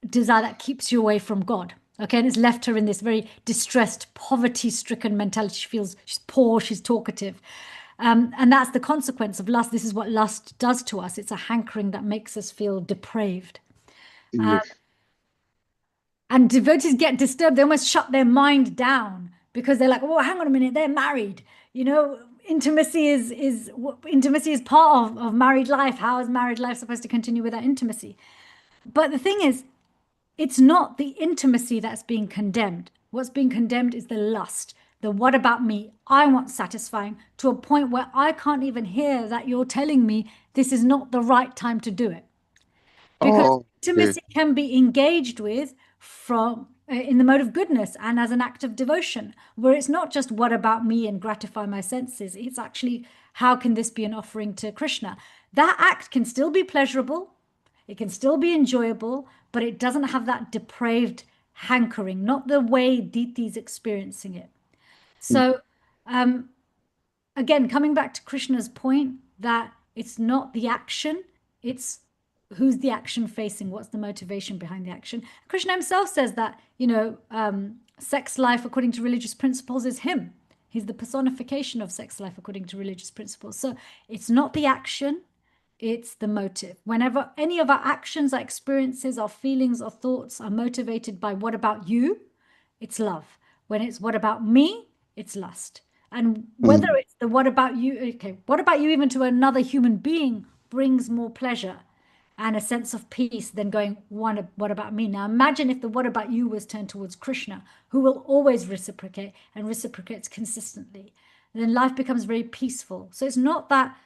desire that keeps you away from God. Okay, and it's left her in this very distressed, poverty-stricken mentality. She feels she's poor, she's talkative. And that's the consequence of lust. This is what lust does to us. It's a hankering that makes us feel depraved. And devotees get disturbed. They almost shut their mind down because they're like, oh, hang on a minute, they're married. Intimacy is part of married life. How is married life supposed to continue without intimacy? But the thing is, it's not the intimacy that's being condemned. What's being condemned is the lust, the what about me? I want satisfying, to a point where I can't even hear that you're telling me this is not the right time to do it. Because intimacy can be engaged with from in the mode of goodness and as an act of devotion, where it's not just what about me and gratify my senses. It's actually, how can this be an offering to Krishna? That act can still be pleasurable. It can still be enjoyable, but it doesn't have that depraved hankering, not the way Diti is experiencing it. So, again, coming back to Krishna's point that it's not the action, it's who's the action facing, what's the motivation behind the action. Krishna himself says that, sex life according to religious principles is him. He's the personification of sex life according to religious principles. So it's not the action, it's the motive. Whenever any of our actions, our experiences, our feelings, our thoughts are motivated by what about you, it's love. When it's what about me, it's lust. And whether it's the what about you, what about you even to another human being brings more pleasure and a sense of peace than going, what about me? Now imagine if the what about you was turned towards Krishna, who will always reciprocate and reciprocates consistently. Then life becomes very peaceful. So it's not that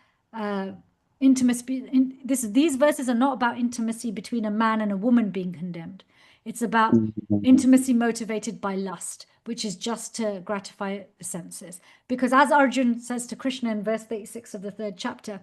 intimacy, these verses are not about intimacy between a man and a woman being condemned. It's about intimacy motivated by lust, which is just to gratify the senses. Because as Arjun says to Krishna in verse 36 of the 3rd chapter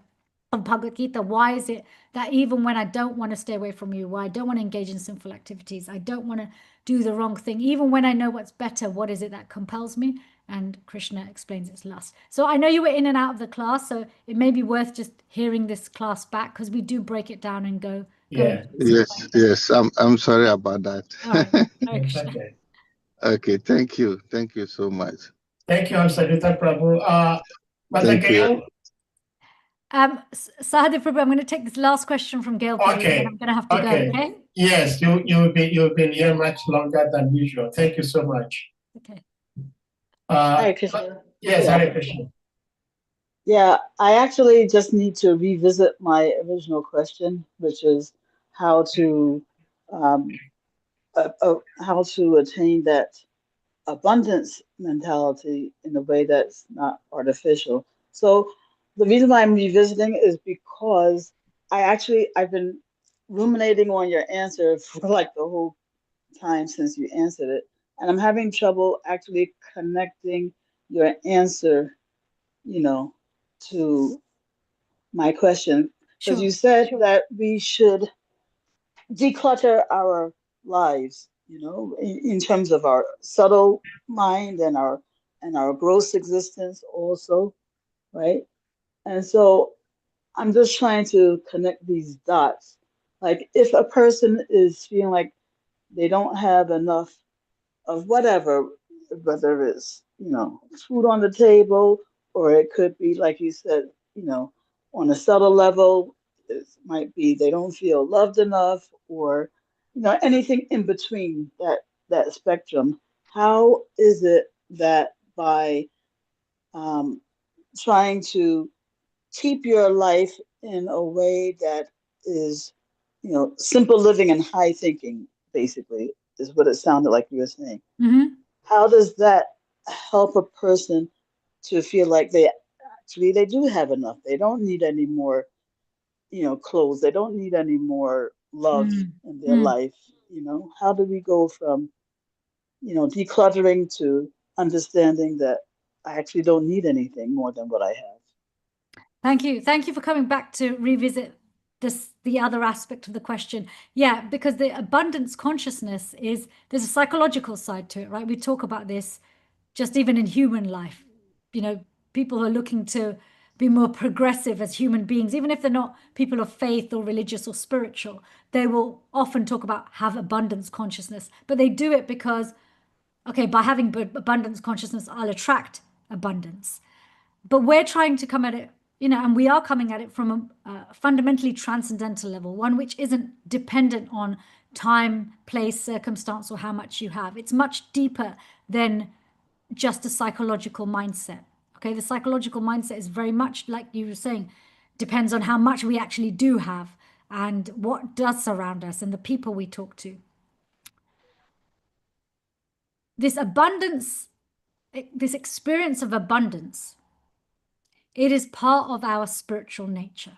of Bhagavad Gita, why is it that even when I don't want to stay away from you, why I don't want to engage in sinful activities, I don't want to do the wrong thing, even when I know what's better, what is it that compels me? And Krishna explains it's lust. So I know you were in and out of the class, so it may be worth just hearing this class back, because we do break it down and go. Yes. I'm sorry about that. All right. Okay. Thank you so much. Thank you, Sadhita Prabhu. Mother Gail? Sahadev Prabhu, I'm going to take this last question from Gail. Okay. And I'm going to have to go. Okay. Yes, you've been here much longer than usual. Thank you so much. Okay. Hare Krishna. Yes, Hare Krishna. Yeah, I actually just need to revisit my original question, which is how to attain that abundance mentality in a way that's not artificial. So the reason why I'm revisiting is because I've been ruminating on your answer for like the whole time since you answered it. And I'm having trouble actually connecting your answer, to my question. Because Sure. you said that we should declutter our lives, in terms of our subtle mind and our gross existence also, right? And so I'm just trying to connect these dots. Like if a person is feeling like they don't have enough of whatever, whether it's, food on the table, or it could be, like you said, on a subtle level, it might be they don't feel loved enough, or, anything in between that spectrum. How is it that by trying to keep your life in a way that is, simple living and high thinking, basically, is what it sounded like you were saying. Mm-hmm. How does that help a person to feel like they do have enough? They don't need any more, clothes. They don't need any more love in their life. How do we go from, decluttering to understanding that I actually don't need anything more than what I have? Thank you. Thank you for coming back to revisit the other aspect of the question. Yeah, because the abundance consciousness there's a psychological side to it, right? We talk about this just even in human life. People who are looking to be more progressive as human beings, even if they're not people of faith or religious or spiritual, they will often talk about have abundance consciousness. But they do it because, okay, by having abundance consciousness, I'll attract abundance. But we're trying to come at it, and we are coming at it from a fundamentally transcendental level, one which isn't dependent on time, place, circumstance, or how much you have. It's much deeper than just a psychological mindset. Okay, the psychological mindset is very much, like you were saying, depends on how much we actually do have and what does surround us and the people we talk to. This abundance, this experience of abundance, it is part of our spiritual nature.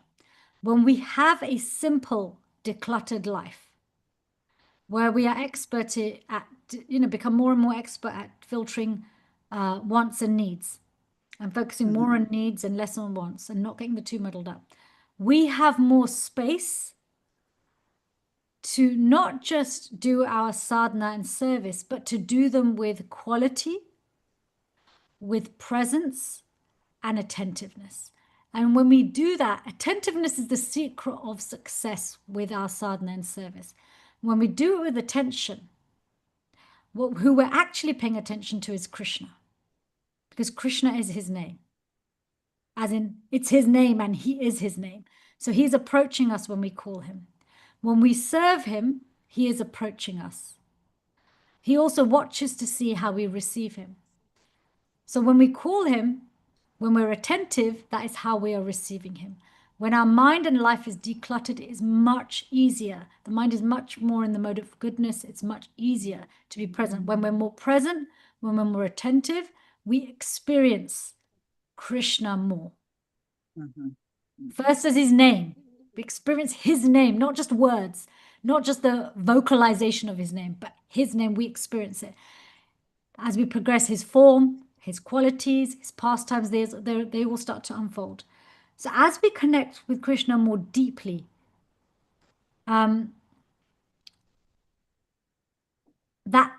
When we have a simple, decluttered life, where we are expert at, become more and more expert at filtering wants and needs, and focusing more on needs and less on wants, and not getting the two muddled up, we have more space to not just do our sadhana and service, but to do them with quality, with presence, and attentiveness. And when we do that, attentiveness is the secret of success with our sadhana and service. When we do it with attention, who we're actually paying attention to is Krishna, because Krishna is his name. As in, it's his name and he is his name. So he's approaching us when we call him. When we serve him, he is approaching us. He also watches to see how we receive him. So when we call him, when we're attentive, that is how we are receiving him. When our mind and life is decluttered, it is much easier. The mind is much more in the mode of goodness. It's much easier to be present. When we're more present, when we're more attentive, we experience Krishna more. First as his name. We experience his name, not just words, not just the vocalization of his name, but his name, we experience it. As we progress, his form, his qualities, his pastimes, they will start to unfold. So as we connect with Krishna more deeply, that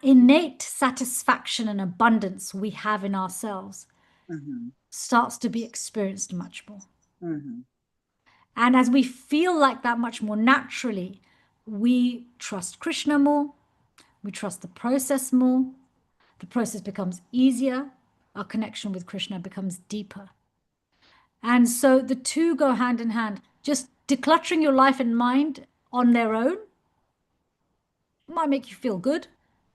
innate satisfaction and abundance we have in ourselves starts to be experienced much more. And as we feel like that much more naturally, we trust Krishna more, we trust the process more, the process becomes easier, our connection with Krishna becomes deeper. And so the two go hand in hand. Just decluttering your life and mind on their own might make you feel good,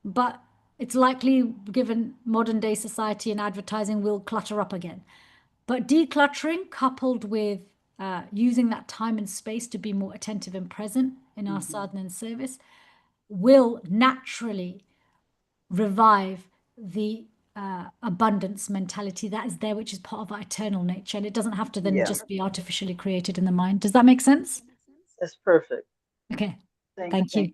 but it's likely, given modern day society and advertising, will clutter up again. But decluttering, coupled with using that time and space to be more attentive and present in our sadhana and service, will naturally revive the abundance mentality that is there, which is part of our eternal nature. And it doesn't have to then just be artificially created in the mind. Does that make sense? That's perfect. Okay. Thank you.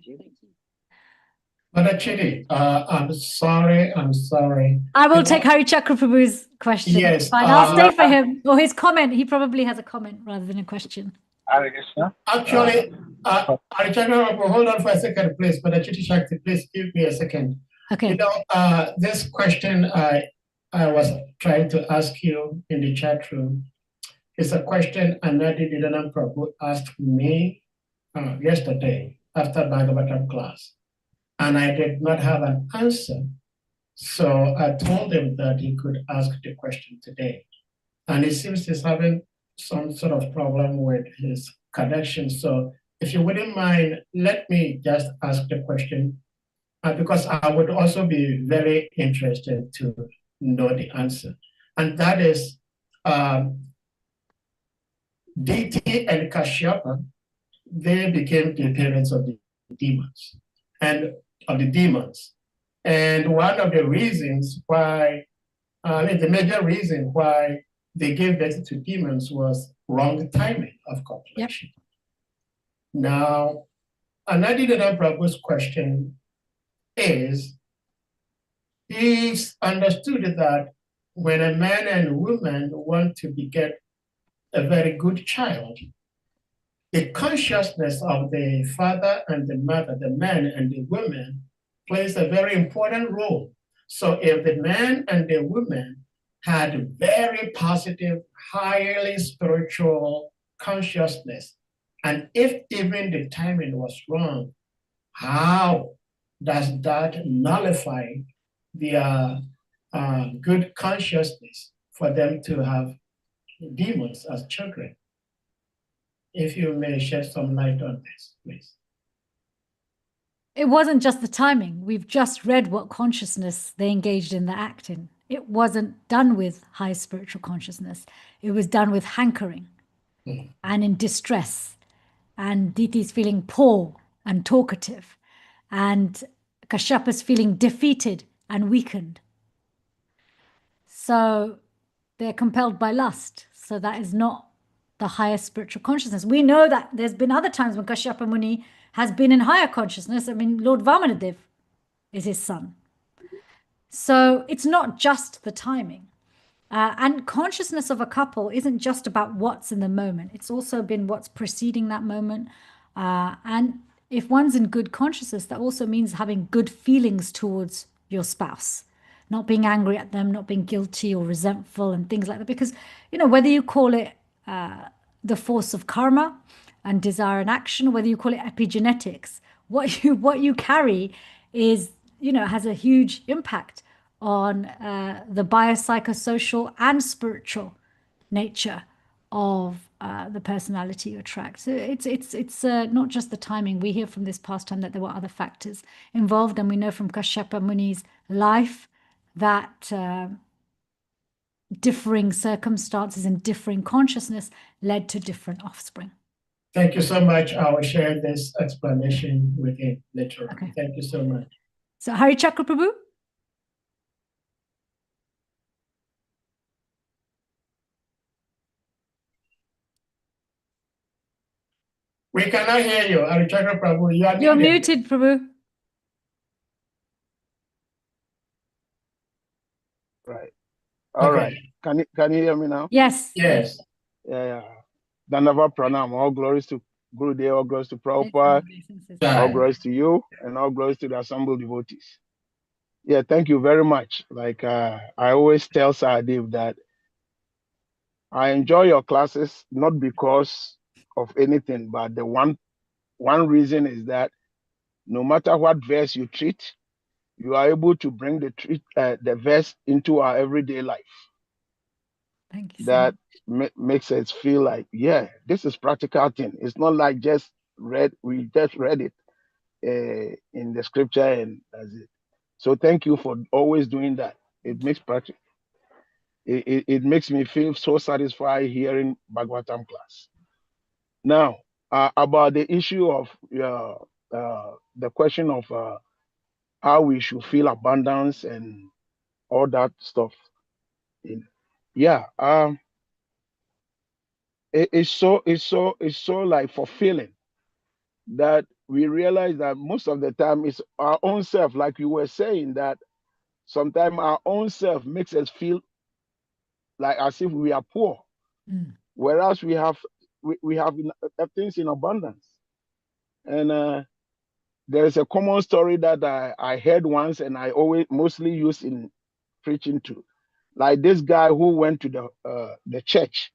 Brother Chidi, I'm sorry. I will take Hari Chakraprabhu's question. Yes. Fine, I'll stay for him. Or his comment. He probably has a comment rather than a question. Hare Krishna. Actually, Hari Chakraprabhu, hold on for a second, please. Brother Chidi Shakti, please give me a second. Okay. You know, this question I was trying to ask you in the chat room is a question Anadi Nidanam Prabhu asked me yesterday after Bhagavatam class, and I did not have an answer. So I told him that he could ask the question today. And it seems he's having some sort of problem with his connection. So if you wouldn't mind, let me just ask the question, because I would also be very interested to know the answer. And that is, DT and Kashyapa, they became the parents of the demons and of the demons. And one of the reasons why, the major reason why they gave birth to demons was wrong timing of copulation. Yep. Now, Anadidana Prabhu's question is, he's understood that when a man and woman want to beget a very good child, the consciousness of the father and the mother, the man and the woman, plays a very important role. So if the man and the woman had very positive, highly spiritual consciousness, and if even the timing was wrong, how does that nullify their good consciousness for them to have demons as children? If you may shed some light on this, please. It wasn't just the timing. We've just read what consciousness they engaged in the act in. It wasn't done with high spiritual consciousness. It was done with hankering and in distress. And Diti's feeling poor and talkative. And Kashyapa's feeling defeated and weakened. So they're compelled by lust. So that is not the highest spiritual consciousness. We know that there's been other times when Kashyapa Muni has been in higher consciousness. I mean, Lord Vamanadev is his son. So it's not just the timing. And consciousness of a couple isn't just about what's in the moment. It's also been what's preceding that moment. And if one's in good consciousness, that also means having good feelings towards your spouse. Not being angry at them, not being guilty or resentful and things like that. Because, you know, whether you call it the force of karma and desire and action, whether you call it epigenetics, what you carry is, you know, has a huge impact on the biopsychosocial and spiritual nature of the personality you attract. So it's not just the timing. We hear from this past time that there were other factors involved, and we know from Kashyapa Muni's life that differing circumstances and differing consciousness led to different offspring. Thank you so much. I will share this explanation with him later. Okay. Thank you so much. So Hari Chakraprabhu? We cannot hear you, Hari Chakraprabhu. You're muted, Prabhu. Right. All right. Can you hear me now? Yes. Yes. Yeah. Dandava Pranam. All glories to Gurudev, all glories to Prabhupada, all glories to you, and all glories to the assembled devotees. Yeah, thank you very much. Like I always tell Sahadev that I enjoy your classes not because of anything, but the one reason is that no matter what verse you treat, you are able to bring the verse into our everyday life. Thank you. That makes us feel like, yeah, this is practical thing. It's not like we just read it in the scripture and that's it. So thank you for always doing that. It makes practical. It makes me feel so satisfied hearing Bhagavatam class. Now, about the issue of the question of how we should feel abundance and all that stuff. It's so like fulfilling that we realize that most of the time it's our own self, like you were saying, that sometimes our own self makes us feel like as if we are poor, whereas we have things in abundance. And there is a common story that I heard once, and I always mostly use in preaching too. Like this guy who went to the church,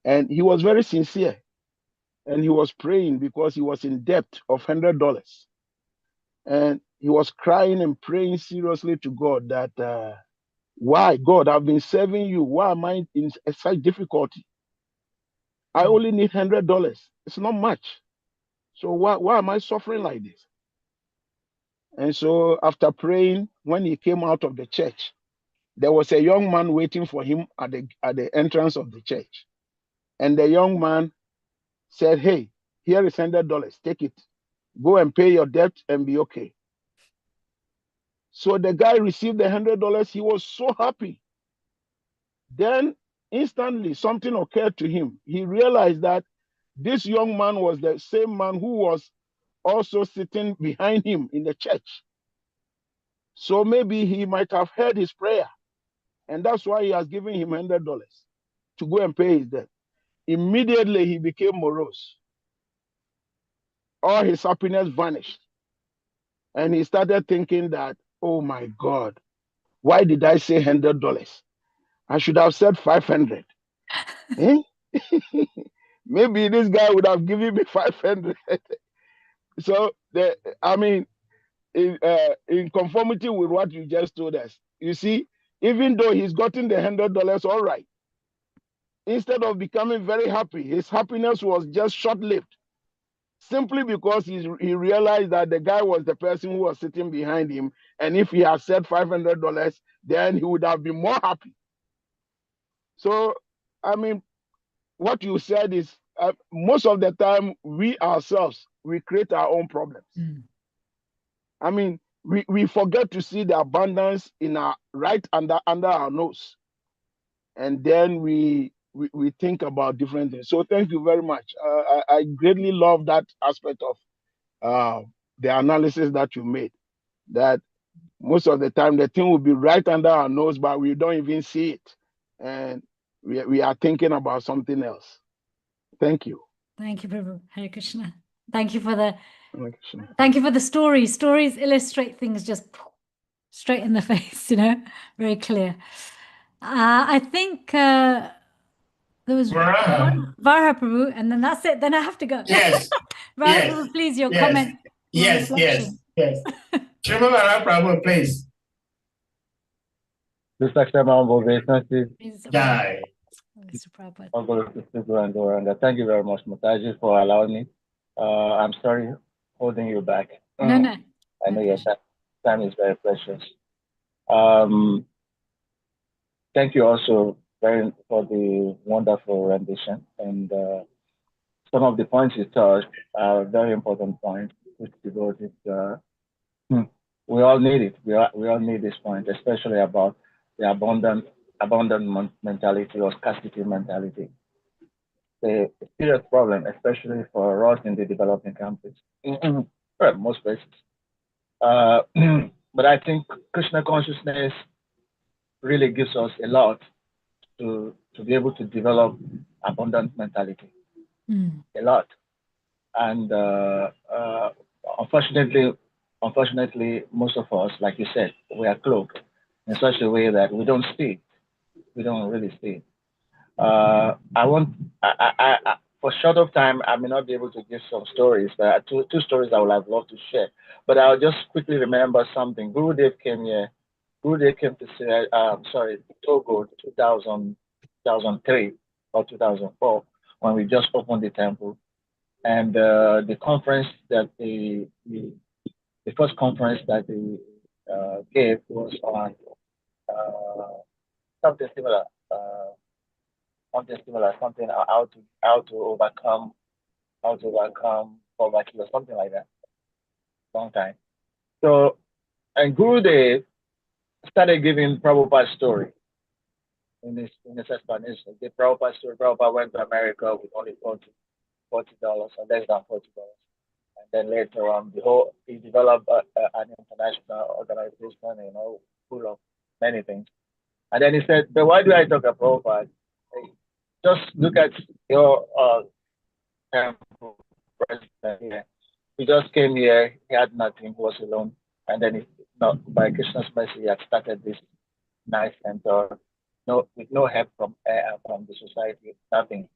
and he was very sincere, and he was praying because he was in debt of $100, and he was crying and praying seriously to God that why, God, I've been serving you, why am I in such difficulty? I only need $100. It's not much. So why am I suffering like this? And so after praying, when he came out of the church, there was a young man waiting for him at the entrance of the church. And the young man said, hey, here is $100. Take it. Go and pay your debt and be okay. So the guy received the $100. He was so happy. Then instantly something occurred to him. He realized that this young man was the same man who was also sitting behind him in the church. So maybe he might have heard his prayer, and that's why he has given him $100 to go and pay his debt. Immediately he became morose. All his happiness vanished. And he started thinking that, oh my God, why did I say $100? I should have said 500. Eh? Maybe this guy would have given me 500. So, in conformity with what you just told us, you see, even though he's gotten the $100, all right, instead of becoming very happy, his happiness was just short-lived, simply because he realized that the guy was the person who was sitting behind him, and if he had said $500, then he would have been more happy. So, what you said is most of the time we ourselves, we create our own problems. We forget to see the abundance in our right under our nose, and then we think about different things. So thank you very much. I greatly love that aspect of the analysis that you made, that most of the time the thing will be right under our nose, but we don't even see it, and we are thinking about something else. Thank you. Thank you, Prabhu. Hare Krishna. Thank you for the stories. Stories illustrate things just straight in the face, very clear. I think there was Varaha Prabhu, and then that's it. Then I have to go. Yes. Varaha Prabhu, please, your comment. Yes. Varaha Prabhu, please. Jai. And thank you very much, Mataji, for allowing me. I'm sorry holding you back. No. I know your time is very precious. Thank you also for the wonderful rendition. And some of the points you touched are very important points, which devoted. We all need it. We all need this point, especially about the abundant mentality or scarcity mentality. A serious problem, especially for us in the developing countries, most places. But I think Krishna consciousness really gives us a lot to be able to develop abundant mentality, a lot. And unfortunately, most of us, like you said, we are cloaked in such a way that we don't see. We don't really see. For short of time, I may not be able to give some stories, but two stories I would have loved to share. But I'll just quickly remember something. Gurudev came here. Gurudev came to Togo 2003 or 2004 when we just opened the temple. And the conference that the first conference that they gave was on something similar. Something how to overcome poverty or something like that. Long time. So, and Gurudev started giving Prabhupada's story in his explanation. The Prabhupada story. Prabhupada went to America with only $40 or less than $40, then later on, he developed an international organization, full of many things. And then he said, "But why do I talk about Prabhupada? Hey, just look at your temple president here. He just came here. He had nothing. He was alone, and then by Krishna's mercy, he had started this nice center, with no help from the society, nothing.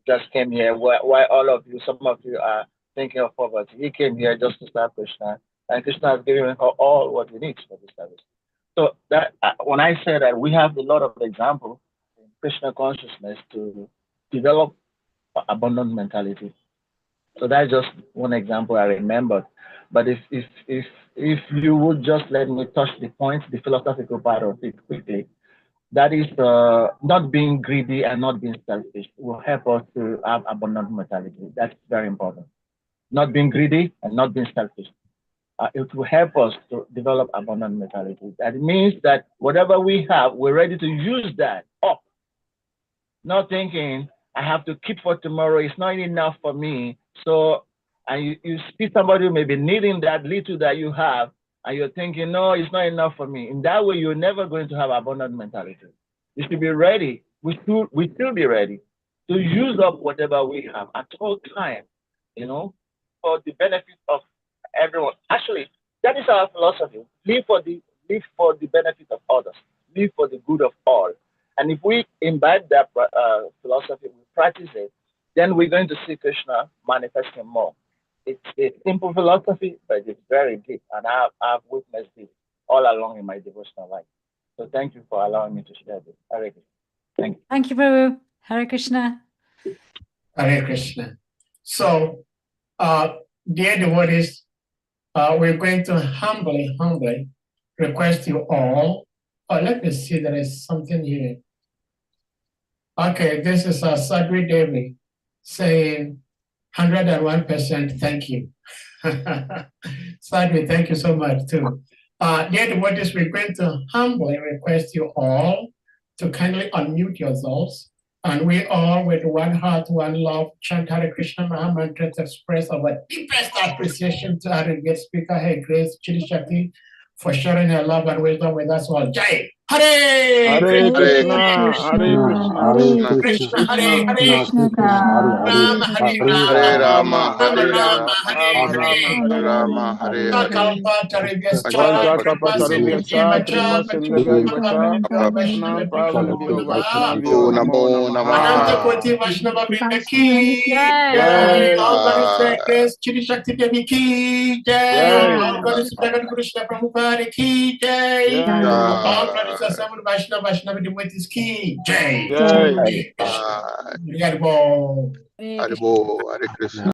Just came here. Why all of you? Some of you are thinking of poverty. He came here just to serve Krishna, and Krishna has given him all what he needs for this service." So that when I say that, we have a lot of examples in Krishna consciousness to develop abundant mentality. So that's just one example I remembered. But if you would just let me touch the point, the philosophical part of it quickly, that is not being greedy and not being selfish will help us to have abundant mentality. That's very important. Not being greedy and not being selfish. It will help us to develop abundant mentality. That means that whatever we have, we're ready to use that up. Not thinking, I have to keep for tomorrow, it's not enough for me. So, and you see somebody who may be needing that little that you have, and you're thinking, no, it's not enough for me. In that way, you're never going to have abundant mentality. You should be ready. We still be ready to use up whatever we have at all times, for the benefit of everyone. Actually, that is our philosophy. Live for the benefit of others. Live for the good of all. And if we imbibe that philosophy, we practice it, then we're going to see Krishna manifesting more. It's a simple philosophy, but it's very deep, and I've witnessed it all along in my devotional life. So thank you for allowing me to share this. Hare Krishna. Thank you. Thank you, Prabhu. Hare Krishna. Hare Krishna. So, dear devotees, we're going to humbly request you all. Oh, let me see, there is something here. Okay, this is SAKTIDEVI saying 101% thank you. Sadly, thank you so much too. Dear devotees, we're going to humbly request you all to kindly unmute yourselves, and we all, with one heart, one love, chant Hare Krishna Maha Mantra to express our deepest appreciation to our great speaker, Her Grace Chidi Shakti, for sharing her love and wisdom with us all. Jai! Hare Krishna, Hare Krishna, Hare Rama, Hare Rama, Hare Rama, Rama, Hare Hare Rama, Hare Hare. Vanja Kapatari Vyasa, Trima Sindhya Vasa, Krishna Pravanabhyo Vaishnavyo Namo Namo Ananta Namaha. Koti Vaishnava Vrinda ki Jai. All God is Chidi Shakti Devi ki Jai. Jai. All God is Jagat Guru Shri Prabhupada ki Jai. All God is Assembled Vaishnava devotees ki Jai. Jai. Hare Krishna. Hare Krishna. Hare Krishna.